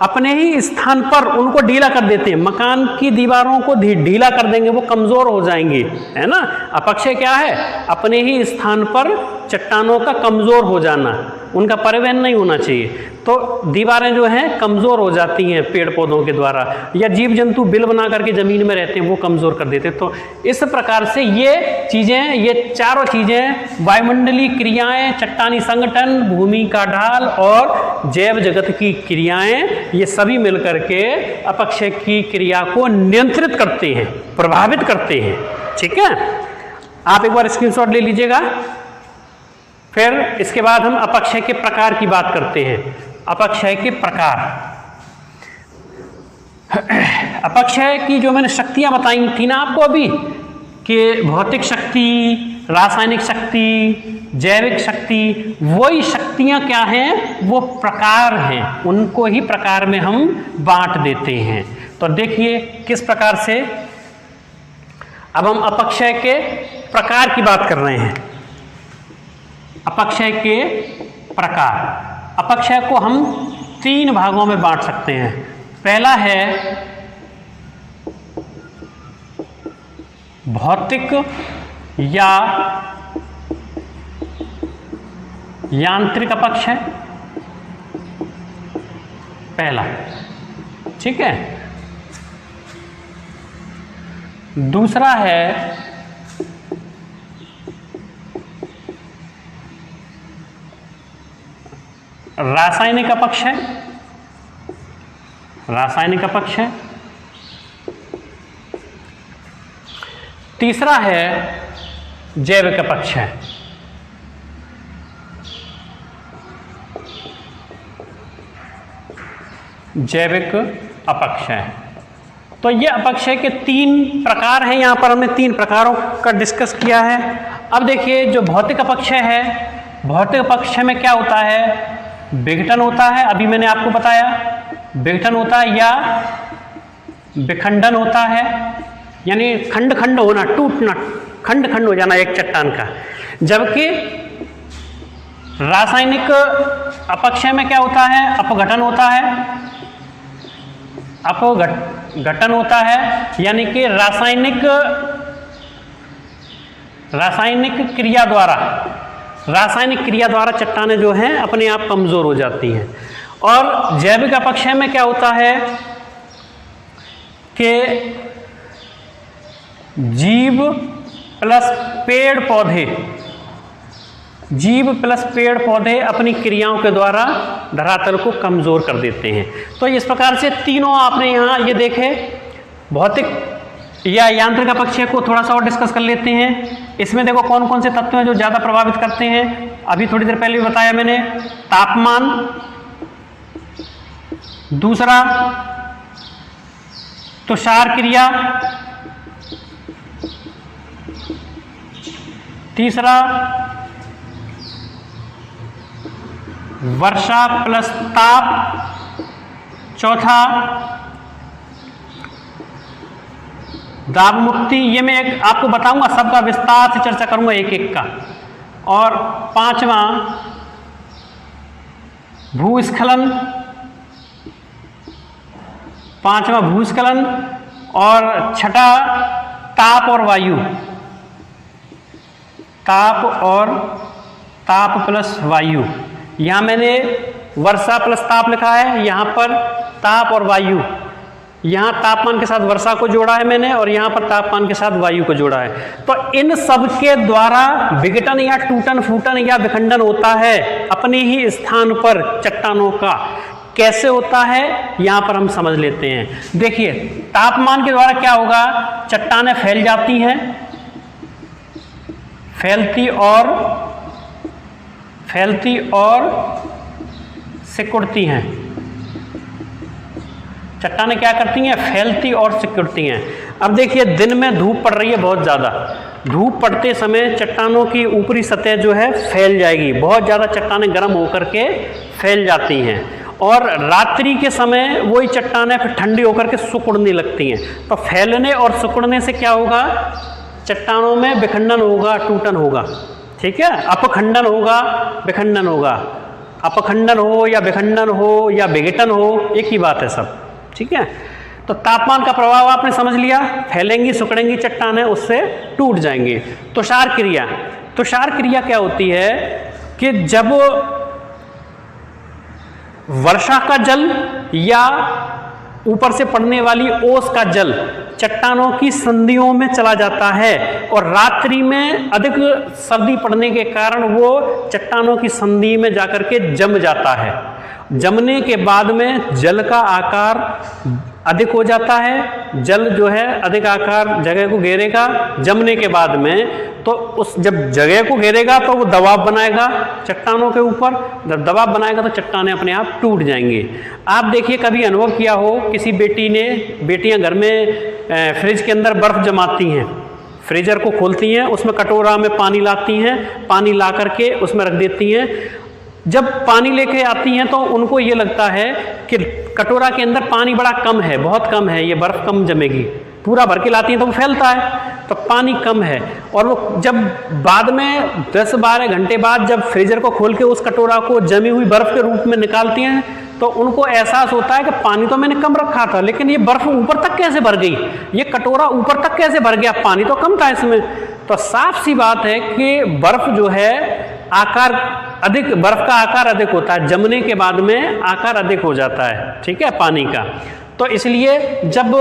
A: अपने ही स्थान पर उनको ढीला कर देते हैं, मकान की दीवारों को ढीला कर देंगे, वो कमज़ोर हो जाएंगी, है ना। अपक्षय क्या है? अपने ही स्थान पर चट्टानों का कमज़ोर हो जाना, उनका परिवहन नहीं होना चाहिए। तो दीवारें जो हैं कमज़ोर हो जाती हैं पेड़ पौधों के द्वारा, या जीव जंतु बिल बना करके ज़मीन में रहते हैं, वो कमज़ोर कर देते हैं। तो इस प्रकार से ये चीज़ें, ये चारों चीज़ें, वायुमंडलीय क्रियाएं, चट्टानी संगठन, भूमि का ढाल और जैव जगत की क्रियाएं, ये सभी मिलकर के अपक्षय की क्रिया को नियंत्रित करते हैं, प्रभावित करते हैं। ठीक है, आप एक बार स्क्रीनशॉट ले लीजिएगा। फिर इसके बाद हम अपक्षय के प्रकार की बात करते हैं। अपक्षय के प्रकार, अपक्षय की जो मैंने शक्तियां बताई थी ना आपको अभी, कि भौतिक शक्ति, रासायनिक शक्ति, जैविक शक्ति, वही शक्तियां क्या हैं, वो प्रकार हैं, उनको ही प्रकार में हम बांट देते हैं। तो देखिए किस प्रकार से, अब हम अपक्षय के प्रकार की बात कर रहे हैं। अपक्षय के प्रकार, अपक्षय को हम 3 भागों में बांट सकते हैं। पहला है भौतिक या यांत्रिक अपक्षय, पहला, ठीक है। दूसरा है रासायनिक अपक्षय, रासायनिक अपक्षय। तीसरा है जैविक अपक्षय। जैविक अपक्षय, तो ये अपक्षय के 3 प्रकार हैं। यहां पर हमने 3 प्रकारों का डिस्कस किया है। अब देखिए जो भौतिक अपक्षय है, भौतिक अपक्षय में क्या होता है, विघटन होता है, अभी मैंने आपको बताया विघटन होता है, या विखंडन होता है, यानी खंड खंड होना, टूटना, खंड खंड हो जाना एक चट्टान का। जबकि रासायनिक अपक्षय में क्या होता है, अपघटन होता है, अपघटन होता है, यानी कि रासायनिक क्रिया द्वारा चट्टानें जो हैं अपने आप कमज़ोर हो जाती हैं। और जैविक अपक्षय में क्या होता है कि जीव प्लस पेड़ पौधे, जीव प्लस पेड़ पौधे अपनी क्रियाओं के द्वारा धरातल को कमजोर कर देते हैं। तो इस प्रकार से तीनों आपने यहाँ ये देखे। भौतिक या यांत्रिक अपक्षय को थोड़ा सा और डिस्कस कर लेते हैं। इसमें देखो कौन कौन से तत्व हैं जो ज़्यादा प्रभावित करते हैं। अभी थोड़ी देर पहले भी बताया मैंने, तापमान, दूसरा तुषार क्रिया, तीसरा वर्षा प्लस ताप, चौथा दाब मुक्ति। ये मैं एक आपको बताऊंगा, सबका विस्तार से चर्चा करूंगा एक एक का। और पांचवा भूस्खलन, और छठा ताप और वायु, ताप प्लस वायु। यहाँ मैंने वर्षा प्लस ताप लिखा है, यहाँ पर ताप और वायु। यहाँ तापमान के साथ वर्षा को जोड़ा है मैंने, और यहाँ पर तापमान के साथ वायु को जोड़ा है। तो इन सब के द्वारा विघटन या टूटन फूटन या विखंडन होता है अपने ही स्थान पर चट्टानों का। कैसे होता है यहाँ पर हम समझ लेते हैं। देखिए, तापमान के द्वारा क्या होगा, चट्टानें फैल जाती हैं, फैलती और सिकुड़ती हैं। चट्टानें क्या करती हैं, फैलती और सिकुड़ती हैं। अब देखिए, दिन में धूप पड़ रही है बहुत ज़्यादा, धूप पड़ते समय चट्टानों की ऊपरी सतह जो है फैल जाएगी, बहुत ज़्यादा चट्टानें गर्म होकर के फैल जाती हैं। और रात्रि के समय वही चट्टानें फिर ठंडी होकर के सिकुड़ने लगती हैं। तो फैलने और सिकुड़ने से क्या होगा, चट्टानों में विखंडन होगा, टूटन होगा। ठीक है, अपखंडन होगा, विखंडन होगा। अपखंडन हो या विखंडन हो या विघटन हो, एक ही बात है सब। ठीक है, तो तापमान का प्रभाव आपने समझ लिया, फैलेंगी सिकुड़ेंगी चट्टानें, उससे टूट जाएंगी। तुषार क्रिया क्या होती है कि जब वर्षा का जल या ऊपर से पड़ने वाली ओस का जल चट्टानों की संधियों में चला जाता है, और रात्रि में अधिक सर्दी पड़ने के कारण वो चट्टानों की संधि में जाकर के जम जाता है। जमने के बाद में जल का आकार अधिक हो जाता है, जल जो है अधिक आकार जगह को घेरेगा। जमने के बाद में तो उस जब जगह को घेरेगा तो वो दबाव बनाएगा चट्टानों के ऊपर, जब दबाव बनाएगा तो चट्टानें अपने आप टूट जाएंगी। आप देखिए, कभी अनुभव किया हो, किसी बेटियां घर में फ्रिज के अंदर बर्फ़ जमाती हैं, फ्रीजर को खोलती हैं, उसमें कटोरा में पानी लाती हैं, पानी ला करके उसमें रख देती हैं। जब पानी लेके आती हैं तो उनको ये लगता है कि कटोरा के अंदर पानी बड़ा कम है, बहुत कम है, ये बर्फ़ कम जमेगी। पूरा भर के लाती हैं तो वो फैलता है, तो पानी कम है। और वो जब बाद में 10-12 घंटे बाद जब फ्रीजर को खोल के उस कटोरा को जमी हुई बर्फ़ के रूप में निकालती हैं तो उनको एहसास होता है कि पानी तो मैंने कम रखा था, लेकिन ये बर्फ़ ऊपर तक कैसे भर गई, ये कटोरा ऊपर तक कैसे भर गया, पानी तो कम था इसमें। तो साफ सी बात है कि बर्फ़ जो है आकार अधिक, बर्फ़ का आकार अधिक होता है, जमने के बाद में आकार अधिक हो जाता है। ठीक है, पानी का। तो इसलिए जब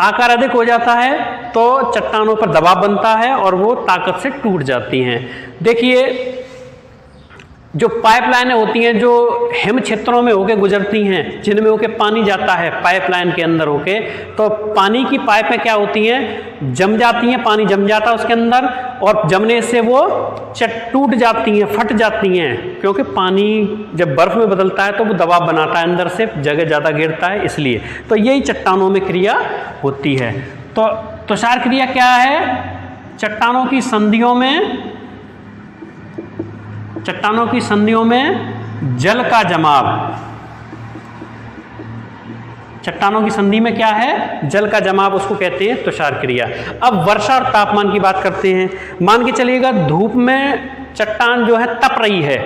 A: आकार अधिक हो जाता है तो चट्टानों पर दबाव बनता है और वो ताकत से टूट जाती हैं। देखिए, जो पाइपलाइनें होती हैं जो हिम क्षेत्रों में होके गुजरती हैं, जिनमें होके पानी जाता है पाइपलाइन के अंदर होके, तो पानी की पाइपें क्या होती हैं, जम जाती हैं, पानी जम जाता है उसके अंदर, और जमने से वो टूट जाती हैं, फट जाती हैं, क्योंकि पानी जब बर्फ़ में बदलता है तो वो दबाव बनाता है, अंदर से जगह ज़्यादा घेरता है, इसलिए। तो यही चट्टानों में क्रिया होती है। तो तुषार क्रिया क्या है, चट्टानों की संधियों में जल का जमाव, चट्टानों की संधि में क्या है, जल का जमाव, उसको कहते हैं तुषार क्रिया। अब वर्षा और तापमान की बात करते हैं। मान के चलिएगा धूप में चट्टान जो है तप रही है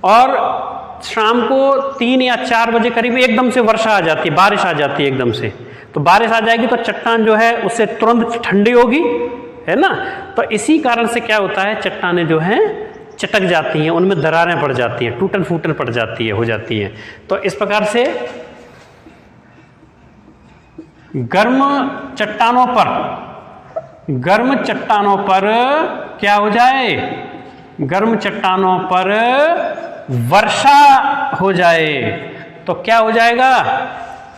A: और शाम को 3 या 4 बजे करीब एकदम से वर्षा आ जाती है, बारिश आ जाती है एकदम से। तो बारिश आ जाएगी तो चट्टान जो है उससे तुरंत ठंडी होगी, है ना। तो इसी कारण से क्या होता है, चट्टानें जो हैं चटक जाती हैं, उनमें दरारें पड़ जाती हैं, टूटन फूटन पड़ जाती है, हो जाती हैं। तो इस प्रकार से गर्म चट्टानों पर क्या हो जाए, गर्म चट्टानों पर वर्षा हो जाए तो क्या हो जाएगा,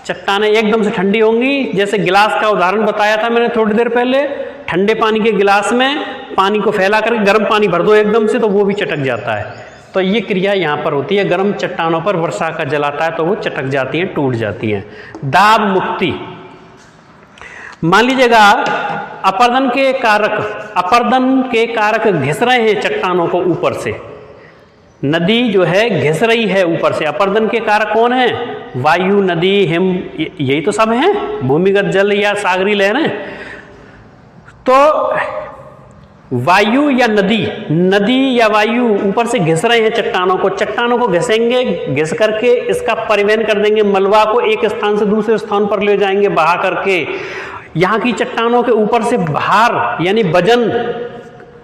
A: चट्टानें एकदम से ठंडी होंगी। जैसे गिलास का उदाहरण बताया था मैंने थोड़ी देर पहले, ठंडे पानी के गिलास में पानी को फैला कर गर्म पानी भर दो एकदम से तो वो भी चटक जाता है। तो ये क्रिया यहाँ पर होती है, गर्म चट्टानों पर वर्षा का जल आता है तो वो चटक जाती हैं, टूट जाती हैं। दाब मुक्ति, मान लीजिएगा अपर्दन के कारक घिस रहे हैं चट्टानों को ऊपर से, नदी जो है घिस रही है ऊपर से। अपर्दन के कारक कौन है, वायु, नदी, हिम, यही तो सब हैं, भूमिगत जल या सागरी लहरें। तो वायु या नदी या वायु ऊपर से घिस रहे हैं चट्टानों को घिसेंगे, घिस करके इसका परिवहन कर देंगे, मलबा को एक स्थान से दूसरे स्थान पर ले जाएंगे बहा करके। यहाँ की चट्टानों के ऊपर से भार यानी वजन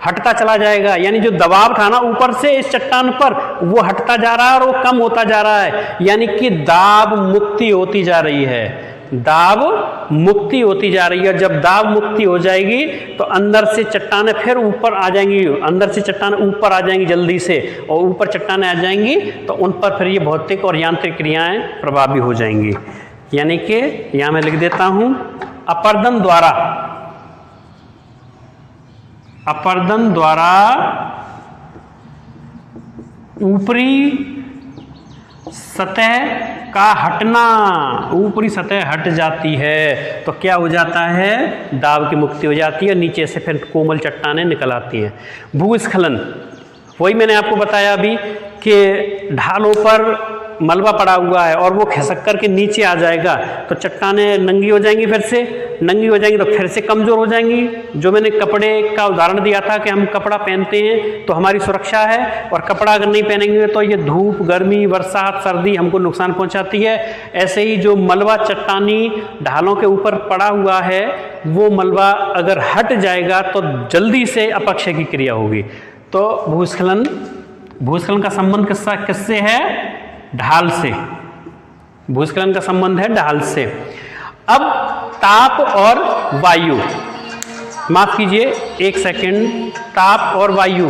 A: हटता चला जाएगा, यानी जो दबाव था ना ऊपर से इस चट्टान पर वो हटता जा रहा है और वो कम होता जा रहा है, यानी कि दाब मुक्ति होती जा रही है, दाब मुक्ति होती जा रही है। जब दाब मुक्ति हो जाएगी तो अंदर से चट्टानें फिर ऊपर आ जाएंगी, अंदर से चट्टानें ऊपर आ जाएंगी जल्दी से, और ऊपर चट्टानें आ जाएंगी तो उन पर फिर ये भौतिक और यांत्रिक क्रियाएं प्रभावी हो जाएंगी। यानी कि यहाँ मैं लिख देता हूँ, अपर्दन द्वारा ऊपरी सतह का हटना, ऊपरी सतह हट जाती है तो क्या हो जाता है, दाब की मुक्ति हो जाती है, नीचे से फिर कोमल चट्टानें निकल आती हैं। भूस्खलन, वही मैंने आपको बताया अभी कि ढालों पर मलबा पड़ा हुआ है और वो खिसक करके नीचे आ जाएगा तो चट्टानें नंगी हो जाएंगी, फिर से नंगी हो जाएंगी तो फिर से कमज़ोर हो जाएंगी। जो मैंने कपड़े का उदाहरण दिया था कि हम कपड़ा पहनते हैं तो हमारी सुरक्षा है, और कपड़ा अगर नहीं पहनेंगे तो ये धूप, गर्मी, बरसात, सर्दी हमको नुकसान पहुंचाती है। ऐसे ही जो मलबा चट्टानी ढालों के ऊपर पड़ा हुआ है वो मलबा अगर हट जाएगा तो जल्दी से अपक्षय की क्रिया होगी। तो भूस्खलन का संबंध किससे है, ढाल से। भूस्खलन का संबंध है ढाल से। अब ताप और वायु, माफ कीजिए एक सेकंड, ताप और वायु,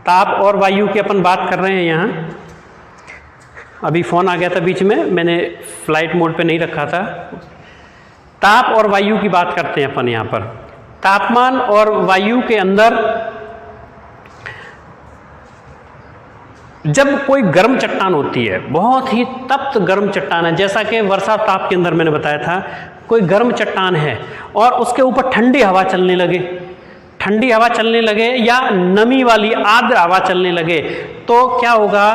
A: ताप और वायु की अपन बात कर रहे हैं। यहाँ अभी फोन आ गया था बीच में, मैंने फ्लाइट मोड पे नहीं रखा था। ताप और वायु की बात करते हैं अपन यहाँ पर। तापमान और वायु के अंदर जब कोई गर्म चट्टान होती है, बहुत ही तप्त गर्म चट्टान है, जैसा कि वर्षा ताप के अंदर मैंने बताया था, कोई गर्म चट्टान है और उसके ऊपर ठंडी हवा चलने लगे या नमी वाली आर्द्र हवा चलने लगे तो क्या होगा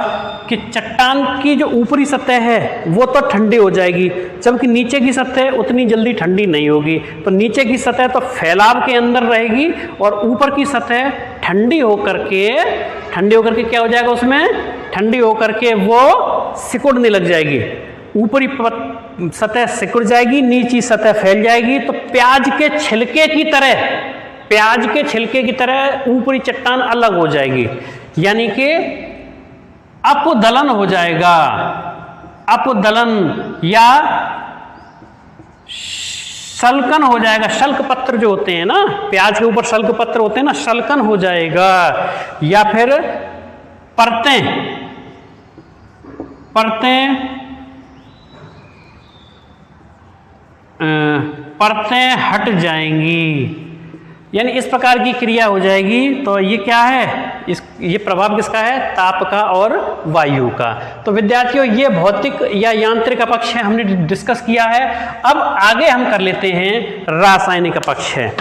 A: कि चट्टान की जो ऊपरी सतह है वो तो ठंडी हो जाएगी, जबकि नीचे की सतह उतनी जल्दी ठंडी नहीं होगी। तो नीचे की सतह तो फैलाव के अंदर रहेगी और ऊपर की सतह ठंडी होकर के क्या हो जाएगा, उसमें ठंडी होकर के वो सिकुड़ने लग जाएगी। ऊपरी सतह सिकुड़ जाएगी, नीची सतह फैल जाएगी। तो प्याज के छिलके की तरह ऊपरी चट्टान अलग हो जाएगी, यानी कि अपदलन हो जाएगा। अपदलन या सल्कन हो जाएगा। शल्क पत्र जो होते हैं ना, प्याज के ऊपर शल्क पत्र होते हैं ना, सल्कन हो जाएगा। या फिर परतें हट जाएंगी, यानी इस प्रकार की क्रिया हो जाएगी। तो ये क्या है, ये प्रभाव किसका है, ताप का और वायु का। तो विद्यार्थियों ये भौतिक या यांत्रिक अपक्षय हमने डिस्कस किया है। अब आगे हम कर लेते हैं रासायनिक अपक्षय।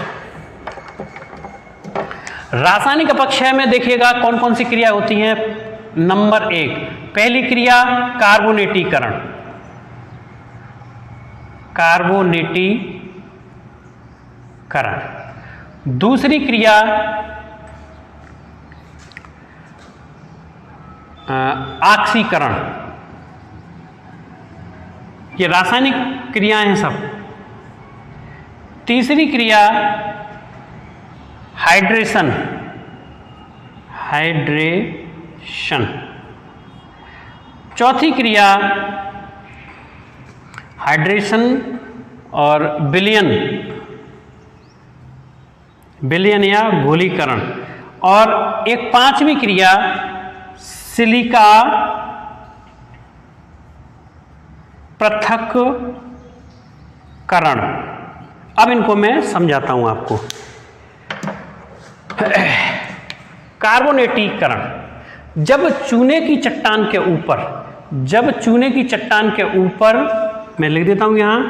A: रासायनिक अपक्षय में देखिएगा कौन कौन सी क्रिया होती हैं। नंबर 1, पहली क्रिया कार्बोनेटीकरण। दूसरी क्रिया ऑक्सीकरण। ये रासायनिक क्रियाएं हैं सब। तीसरी क्रिया हाइड्रेशन, हाइड्रेशन। चौथी क्रिया हाइड्रेशन और विलयन, विलयन या घोलीकरण। और एक पांचवी क्रिया सिलिका पृथक्करण। अब इनको मैं समझाता हूं आपको। कार्बोनेटीकरण, जब चूने की चट्टान के ऊपर, जब चूने की चट्टान के ऊपर, मैं लिख देता हूं यहां,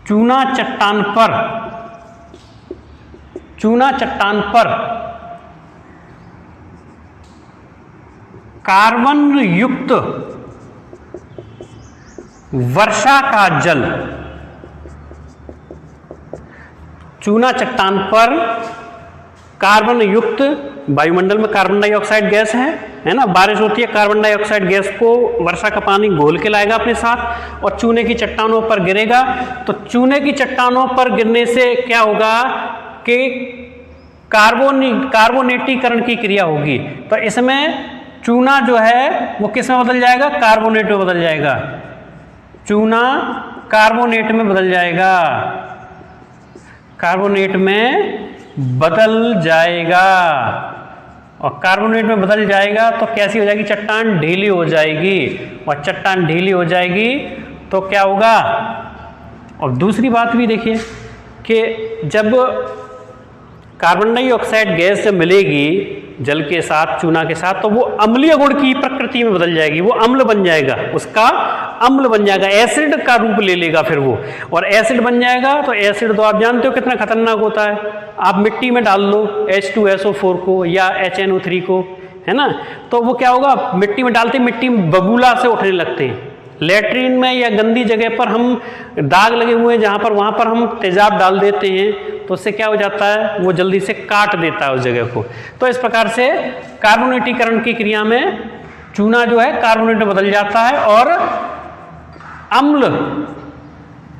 A: चूना चट्टान पर, चूना चट्टान पर कार्बन युक्त वर्षा का जल, चूना चट्टान पर कार्बन युक्त, वायुमंडल में कार्बन डाइऑक्साइड गैस है ना, बारिश होती है, कार्बन डाइऑक्साइड गैस को वर्षा का पानी घोल के लाएगा अपने साथ और चूने की चट्टानों पर गिरेगा। तो चूने की चट्टानों पर गिरने से क्या होगा कि कार्बोनेटीकरण की क्रिया होगी। तो इसमें चूना जो है वो किस में बदल जाएगा, कार्बोनेट में बदल जाएगा, चूना कार्बोनेट में बदल जाएगा, कार्बोनेट में बदल जाएगा। और कार्बोनेट में बदल जाएगा तो कैसी हो जाएगी, चट्टान ढीली हो जाएगी। और चट्टान ढीली हो जाएगी तो क्या होगा। और दूसरी बात भी देखिए कि जब कार्बन डाइऑक्साइड गैस जब मिलेगी जल के साथ, चूना के साथ, तो वो अम्लीय गुण की प्रकृति में बदल जाएगी, वो अम्ल बन जाएगा, उसका अम्ल बन जाएगा, एसिड का रूप ले लेगा फिर वो। और एसिड बन जाएगा तो एसिड तो आप जानते हो कितना खतरनाक होता है। आप मिट्टी में डाल लो H2SO4 को या HNO3 को, है ना, तो वो क्या होगा, मिट्टी में डालते मिट्टी में बबूला से उठने लगते हैं। लेटरिन में या गंदी जगह पर हम दाग लगे हुए हैं जहाँ पर, वहाँ पर हम तेजाब डाल देते हैं तो उससे क्या हो जाता है, वो जल्दी से काट देता है उस जगह को। तो इस प्रकार से कार्बोनेटीकरण की क्रिया में चूना जो है कार्बोनेट में बदल जाता है और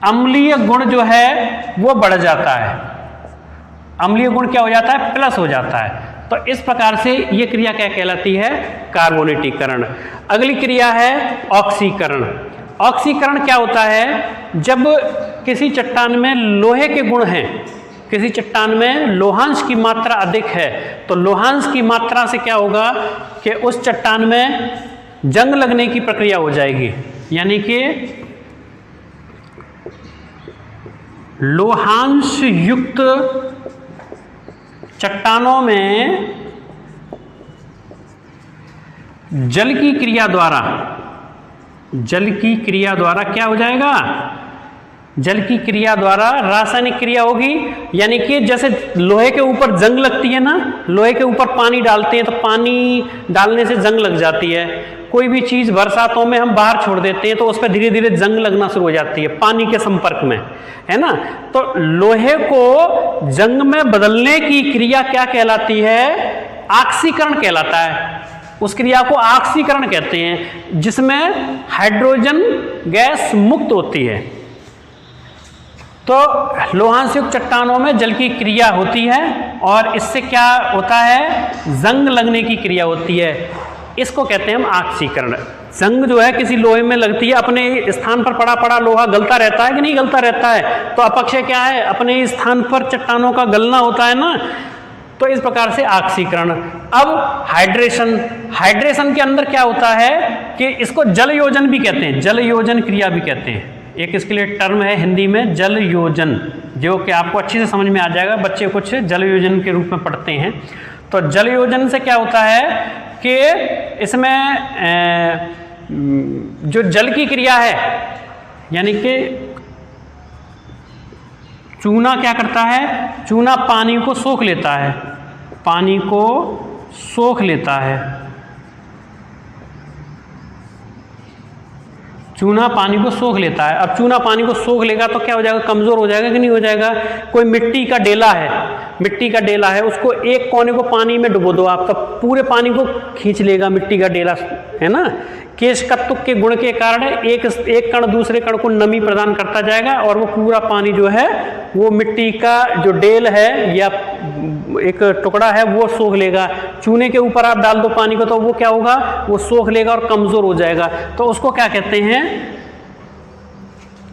A: अम्लीय गुण जो है वो बढ़ जाता है, अम्लीय गुण क्या हो जाता है, प्लस हो जाता है। तो इस प्रकार से ये क्रिया क्या कहलाती है, कार्बोनेटीकरण। अगली क्रिया है ऑक्सीकरण। ऑक्सीकरण क्या होता है, जब किसी चट्टान में लोहे के गुण हैं, किसी चट्टान में लोहांश की मात्रा अधिक है, तो लोहांश की मात्रा से क्या होगा कि उस चट्टान में जंग लगने की प्रक्रिया हो जाएगी। यानी कि लोहांश युक्त चट्टानों में जल की क्रिया द्वारा, जल की क्रिया द्वारा क्या हो जाएगा, जल की क्रिया द्वारा रासायनिक क्रिया होगी। यानी कि जैसे लोहे के ऊपर जंग लगती है ना, लोहे के ऊपर पानी डालते हैं तो पानी डालने से जंग लग जाती है। कोई भी चीज़ बरसातों में हम बाहर छोड़ देते हैं तो उस पर धीरे धीरे जंग लगना शुरू हो जाती है पानी के संपर्क में, है ना। तो लोहे को जंग में बदलने की क्रिया क्या कहलाती है, ऑक्सीकरण कहलाता है। उस क्रिया को ऑक्सीकरण कहते हैं, जिसमें हाइड्रोजन गैस मुक्त होती है। तो लोहांश युक्त चट्टानों में जल की क्रिया होती है और इससे क्या होता है, जंग लगने की क्रिया होती है। इसको कहते हैं हम ऑक्सीकरण। जंग जो है किसी लोहे में लगती है, अपने स्थान पर पड़ा पड़ा लोहा गलता रहता है कि नहीं गलता रहता है, तो अपक्षय क्या है, अपने स्थान पर चट्टानों का गलना होता है ना। तो इस प्रकार से ऑक्सीकरण। अब हाइड्रेशन, हाइड्रेशन के अंदर क्या होता है कि इसको जल योजन भी कहते हैं, जल योजन क्रिया भी कहते हैं। एक इसके लिए टर्म है हिंदी में जल योजन, जो कि आपको अच्छे से समझ में आ जाएगा, बच्चे कुछ जल योजन के रूप में पढ़ते हैं। तो जल योजन से क्या होता है कि इसमें जो जल की क्रिया है, यानी कि चूना क्या करता है, चूना पानी को सोख लेता है, पानी को सोख लेता है, चूना पानी को सोख लेता है। अब चूना पानी को सोख लेगा तो क्या हो जाएगा, कमज़ोर हो जाएगा कि नहीं हो जाएगा। कोई मिट्टी का डेला है, उसको एक कोने को पानी में डुबो दो आप, तब पूरे पानी को खींच लेगा मिट्टी का डेला, है ना। केशकत्व के गुण के कारण एक कण दूसरे कण को नमी प्रदान करता जाएगा और वो पूरा पानी जो है वो मिट्टी का जो डेल है या एक टुकड़ा है वो सोख लेगा। चूने के ऊपर आप डाल दो पानी को तो वो क्या होगा, वो सोख लेगा और कमज़ोर हो जाएगा। तो उसको क्या कहते हैं,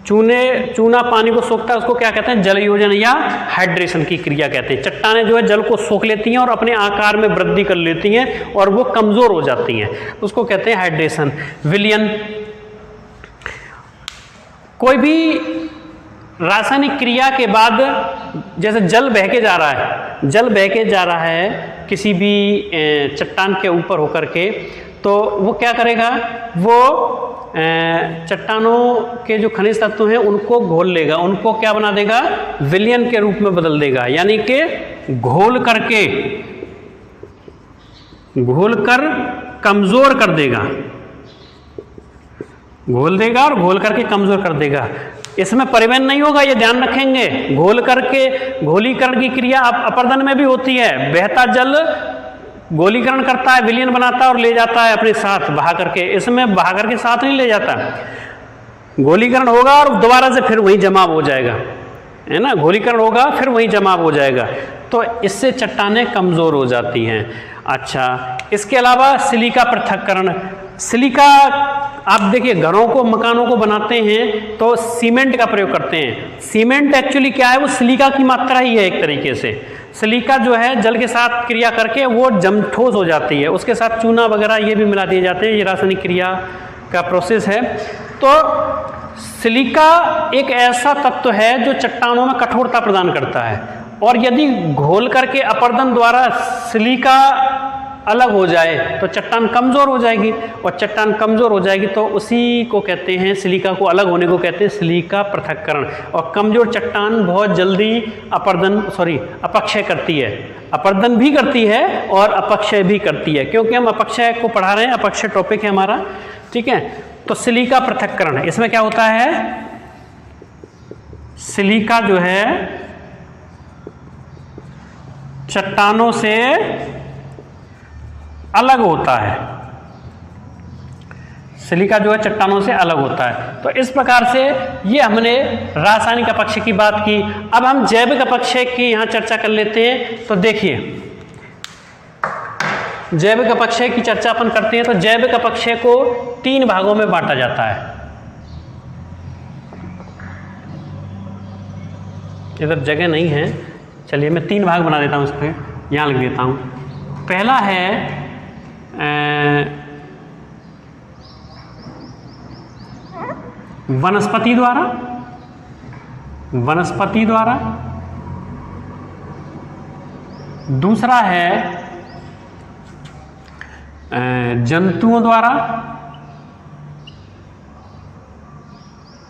A: चूना पानी को सोखता है, उसको क्या कहते हैं, जल योजन या हाइड्रेशन की क्रिया कहते हैं। चट्टानें जो है जल को सोख लेती हैं और अपने आकार में वृद्धि कर लेती हैं और वो कमज़ोर हो जाती हैं, उसको कहते हैं हाइड्रेशन। विलयन, कोई भी रासायनिक क्रिया के बाद जैसे जल बह के जा रहा है किसी भी चट्टान के ऊपर होकर के, तो वो क्या करेगा, वो चट्टानों के जो खनिज तत्व हैं उनको घोल लेगा, उनको क्या बना देगा, विलयन के रूप में बदल देगा, यानी कि घोल कर कमज़ोर कर देगा, घोल देगा और घोल करके कमज़ोर कर देगा। इसमें परिवहन नहीं होगा, ये ध्यान रखेंगे। घोलीकरण की क्रिया अपर्दन में भी होती है। बहता जल गोलीकरण करता है, विलयन बनाता है और ले जाता है अपने साथ बहा करके। इसमें बहा करके साथ नहीं ले जाता, गोलीकरण होगा और दोबारा से फिर वहीं जमाव हो जाएगा, है ना। गोलीकरण होगा फिर वहीं जमाव हो जाएगा, तो इससे चट्टानें कमज़ोर हो जाती हैं। अच्छा, इसके अलावा सिलिका पृथक्करण। सिलिका आप देखिए, घरों को मकानों को बनाते हैं तो सीमेंट का प्रयोग करते हैं। सीमेंट एक्चुअली क्या है, वो सिलिका की मात्रा ही है एक तरीके से। सिलिका जो है जल के साथ क्रिया करके वो ठोस हो जाती है, उसके साथ चूना वगैरह ये भी मिला दिए जाते हैं, ये रासायनिक क्रिया का प्रोसेस है। तो सिलिका एक ऐसा तत्व है जो चट्टानों में कठोरता प्रदान करता है, और यदि घोल करके अपर्दन द्वारा सिलिका अलग हो जाए तो चट्टान कमज़ोर हो जाएगी, और चट्टान कमज़ोर हो जाएगी तो उसी को कहते हैं, सिलिका को अलग होने को कहते हैं सिलिका पृथक्करण। और कमज़ोर चट्टान बहुत जल्दी अपक्षय करती है, अपर्दन भी करती है और अपक्षय भी करती है, क्योंकि हम अपक्षय को पढ़ा रहे हैं, अपक्षय टॉपिक है हमारा, ठीक है। तो सिलिका पृथक्करण, इसमें क्या होता है, सिलिका जो है चट्टानों से अलग होता है, सिलिका जो है चट्टानों से अलग होता है। तो इस प्रकार से ये हमने रासायनिक अपक्षय की बात की। अब हम जैविक अपक्षय की यहाँ चर्चा कर लेते हैं। तो देखिए, जैविक अपक्षय की चर्चा अपन करते हैं। तो जैविक अपक्षय को 3 भागों में बांटा जाता है। इधर जगह नहीं है, चलिए मैं 3 भाग बना देता हूँ, इसको यहाँ लिख देता हूँ। पहला है वनस्पति द्वारा, दूसरा है जंतुओं द्वारा,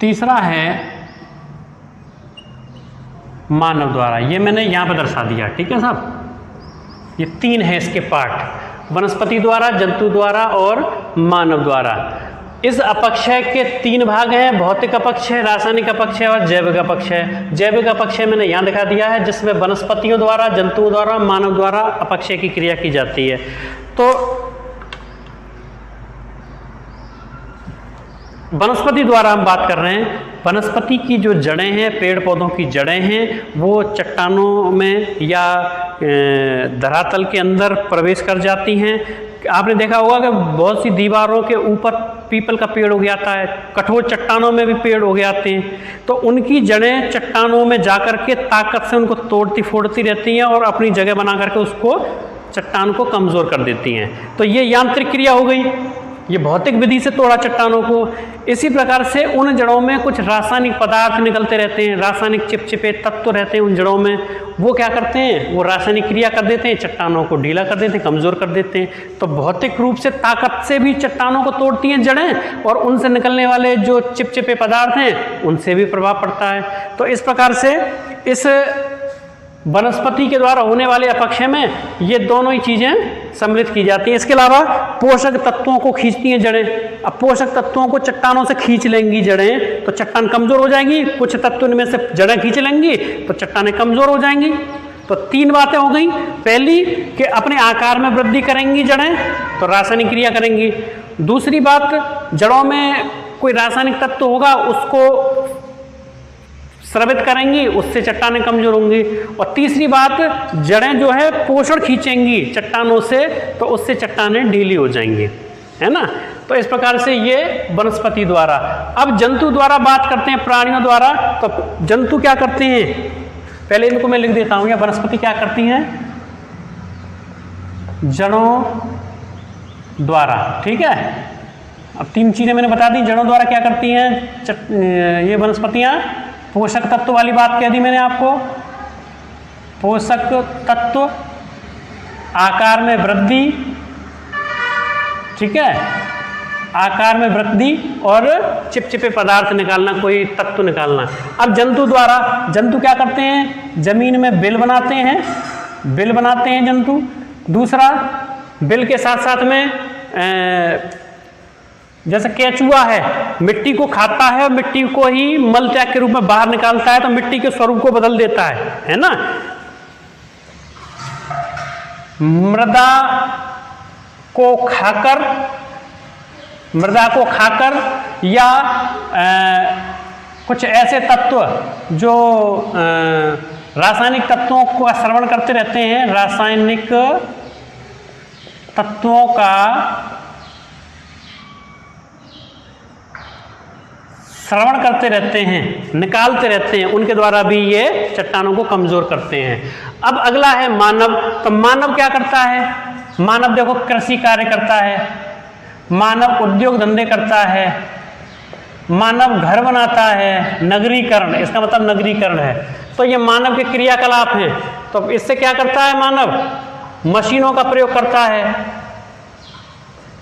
A: तीसरा है मानव द्वारा। ये मैंने यहाँ पर दर्शा दिया, ठीक है साहब। ये 3 है इसके पार्ट, वनस्पति द्वारा, जंतु द्वारा और मानव द्वारा। इस अपक्षय के 3 भाग हैं, भौतिक अपक्षय, रासायनिक अपक्षय और जैविक अपक्षय। जैविक अपक्षय मैंने यहाँ दिखा दिया है, जिसमें वनस्पतियों द्वारा, जंतुओं द्वारा, मानव द्वारा अपक्षय की क्रिया की जाती है। तो वनस्पति द्वारा हम बात कर रहे हैं। वनस्पति की जो जड़ें हैं, पेड़ पौधों की जड़ें हैं, वो चट्टानों में या धरातल के अंदर प्रवेश कर जाती हैं। आपने देखा होगा कि बहुत सी दीवारों के ऊपर पीपल का पेड़ उग जाता है, कठोर चट्टानों में भी पेड़ उग जाते हैं। तो उनकी जड़ें चट्टानों में जाकर के ताकत से उनको तोड़ती फोड़ती रहती हैं और अपनी जगह बना करके उसको, चट्टान को कमज़ोर कर देती हैं। तो ये यांत्रिक क्रिया हो गई, ये भौतिक विधि से तोड़ा चट्टानों को। इसी प्रकार से उन जड़ों में कुछ रासायनिक पदार्थ निकलते रहते हैं, रासायनिक चिपचिपे तत्व रहते हैं उन जड़ों में। वो क्या करते हैं, वो रासायनिक क्रिया कर देते हैं, चट्टानों को ढीला कर देते हैं, कमज़ोर कर देते हैं। तो भौतिक रूप से ताकत से भी चट्टानों को तोड़ती हैं जड़ें, और उनसे निकलने वाले जो चिपचिपे पदार्थ हैं उनसे भी प्रभाव पड़ता है। तो इस प्रकार से इस वनस्पति के द्वारा होने वाले अपक्षय में ये दोनों ही चीज़ें सम्मिलित की जाती हैं। इसके अलावा पोषक तत्वों को खींचती हैं जड़ें। अब पोषक तत्वों को चट्टानों से खींच लेंगी जड़ें तो चट्टान कमज़ोर हो जाएगी, कुछ तत्व इनमें से जड़ें खींच लेंगी तो चट्टानें कमज़ोर हो जाएंगी। तो 3 बातें हो गई। पहली कि अपने आकार में वृद्धि करेंगी जड़ें तो रासायनिक क्रिया करेंगी। दूसरी बात, जड़ों में कोई रासायनिक तत्व होगा उसको स्रवित करेंगी, उससे चट्टानें कमजोर होंगी। और तीसरी बात, जड़ें जो है पोषण खींचेंगी चट्टानों से तो उससे चट्टानें ढीली हो जाएंगी, है ना। तो इस प्रकार से ये वनस्पति द्वारा। अब जंतु द्वारा बात करते हैं, प्राणियों द्वारा। तो जंतु क्या करते हैं, पहले इनको मैं लिख देता हूं। या वनस्पति क्या करती हैं, जड़ों द्वारा, ठीक है। अब 3 चीजें मैंने बता दी। जड़ों द्वारा क्या करती हैं ये वनस्पतियां, पोषक तत्व वाली बात कह दी मैंने आपको। पोषक तत्व, आकार में वृद्धि, ठीक है, आकार में वृद्धि और चिपचिपे पदार्थ निकालना, कोई तत्व निकालना। अब जंतु द्वारा, जंतु क्या करते हैं, जमीन में बिल बनाते हैं, बिल बनाते हैं जंतु। दूसरा, बिल के साथ साथ में जैसे केचुआ है, मिट्टी को खाता है और मिट्टी को ही मल त्याग के रूप में बाहर निकालता है तो मिट्टी के स्वरूप को बदल देता है ना। मृदा को खाकर या कुछ ऐसे तत्व जो रासायनिक तत्वों का श्रवण करते रहते हैं, रासायनिक तत्वों का श्रवण करते रहते हैं, निकालते रहते हैं, उनके द्वारा भी ये चट्टानों को कमजोर करते हैं। अब अगला है मानव। तो मानव क्या करता है, मानव देखो कृषि कार्य करता है, मानव उद्योग धंधे करता है, मानव घर बनाता है, नगरीकरण, इसका मतलब नगरीकरण है। तो ये मानव के क्रियाकलाप हैं। तो इससे क्या करता है मानव, मशीनों का प्रयोग करता है।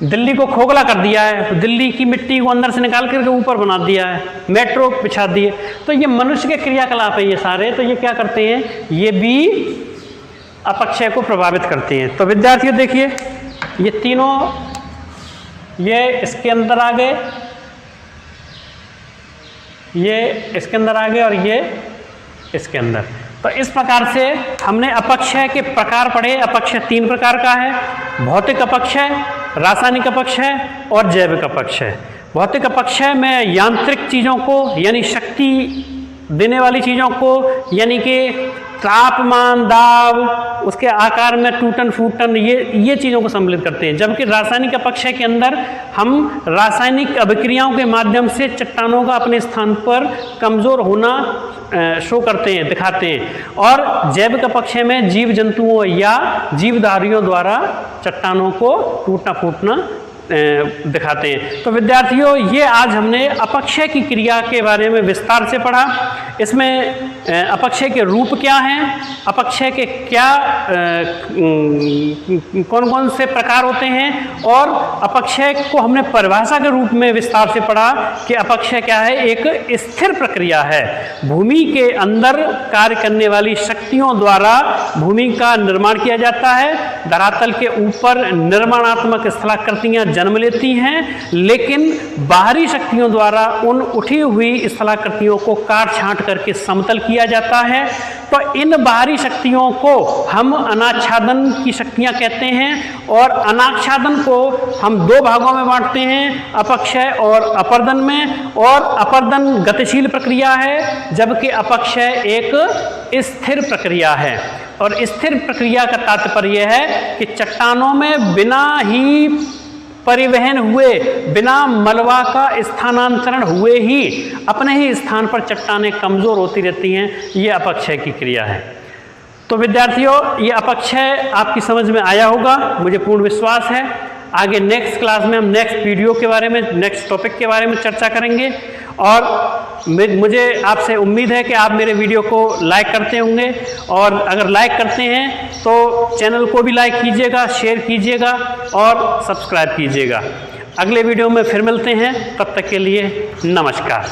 A: दिल्ली को खोखला कर दिया है तो दिल्ली की मिट्टी को अंदर से निकाल करके ऊपर बना दिया है, मेट्रो बिछा दिए। तो ये मनुष्य के क्रियाकलाप है ये सारे। तो ये क्या करते हैं, ये भी अपक्षय को प्रभावित करते हैं। तो विद्यार्थियों देखिए, ये तीनों, ये इसके अंदर आ गए, ये इसके अंदर आ गए और ये इसके अंदर। तो इस प्रकार से हमने अपक्षय के प्रकार पढ़े। अपक्षय 3 प्रकार का है, भौतिक अपक्षय, रासायनिक अपक्षय और जैविक अपक्षय। भौतिक अपक्षय में यांत्रिक चीज़ों को यानी शक्ति देने वाली चीज़ों को, यानी कि तापमान, दाब, उसके आकार में टूटन फूटन, ये चीज़ों को सम्मिलित करते हैं। जबकि रासायनिक अपक्षय के अंदर हम रासायनिक अभिक्रियाओं के माध्यम से चट्टानों का अपने स्थान पर कमज़ोर होना शो करते हैं, दिखाते हैं। और जैविक अपक्षय में जीव जंतुओं या जीवधारियों द्वारा चट्टानों को टूटना फूटना दिखाते हैं। तो विद्यार्थियों, ये आज हमने अपक्षय की क्रिया के बारे में विस्तार से पढ़ा। इसमें अपक्षय के रूप क्या हैं, अपक्षय के क्या कौन कौन से प्रकार होते हैं, और अपक्षय को हमने परिभाषा के रूप में विस्तार से पढ़ा कि अपक्षय क्या है, एक स्थिर प्रक्रिया है। भूमि के अंदर कार्य करने वाली शक्तियों द्वारा भूमि का निर्माण किया जाता है। धरातल के ऊपर निर्माणात्मक स्थलाकृतियां जन्म लेती हैं, लेकिन बाहरी शक्तियों द्वारा उन उठी हुई स्थलाकृतियों को काट छांट करके समतल किया जाता है। तो इन बाहरी शक्तियों को हम अनाच्छादन की शक्तियां कहते हैं, और अनाच्छादन को हम 2 भागों में बांटते हैं, अपक्षय और अपर्दन में। और अपर्दन गतिशील प्रक्रिया है, जबकि अपक्षय एक स्थिर प्रक्रिया है। और स्थिर प्रक्रिया का तात्पर्य है कि चट्टानों में बिना ही परिवहन हुए, बिना मलबा का स्थानांतरण हुए ही अपने ही स्थान पर चट्टानें कमज़ोर होती रहती हैं। ये अपक्षय की क्रिया है। तो विद्यार्थियों, ये अपक्षय आपकी समझ में आया होगा, मुझे पूर्ण विश्वास है। आगे नेक्स्ट क्लास में हम नेक्स्ट वीडियो के बारे में, नेक्स्ट टॉपिक के बारे में चर्चा करेंगे। और मुझे आपसे उम्मीद है कि आप मेरे वीडियो को लाइक करते होंगे, और अगर लाइक करते हैं तो चैनल को भी लाइक कीजिएगा, शेयर कीजिएगा और सब्सक्राइब कीजिएगा। अगले वीडियो में फिर मिलते हैं, तब तक के लिए नमस्कार।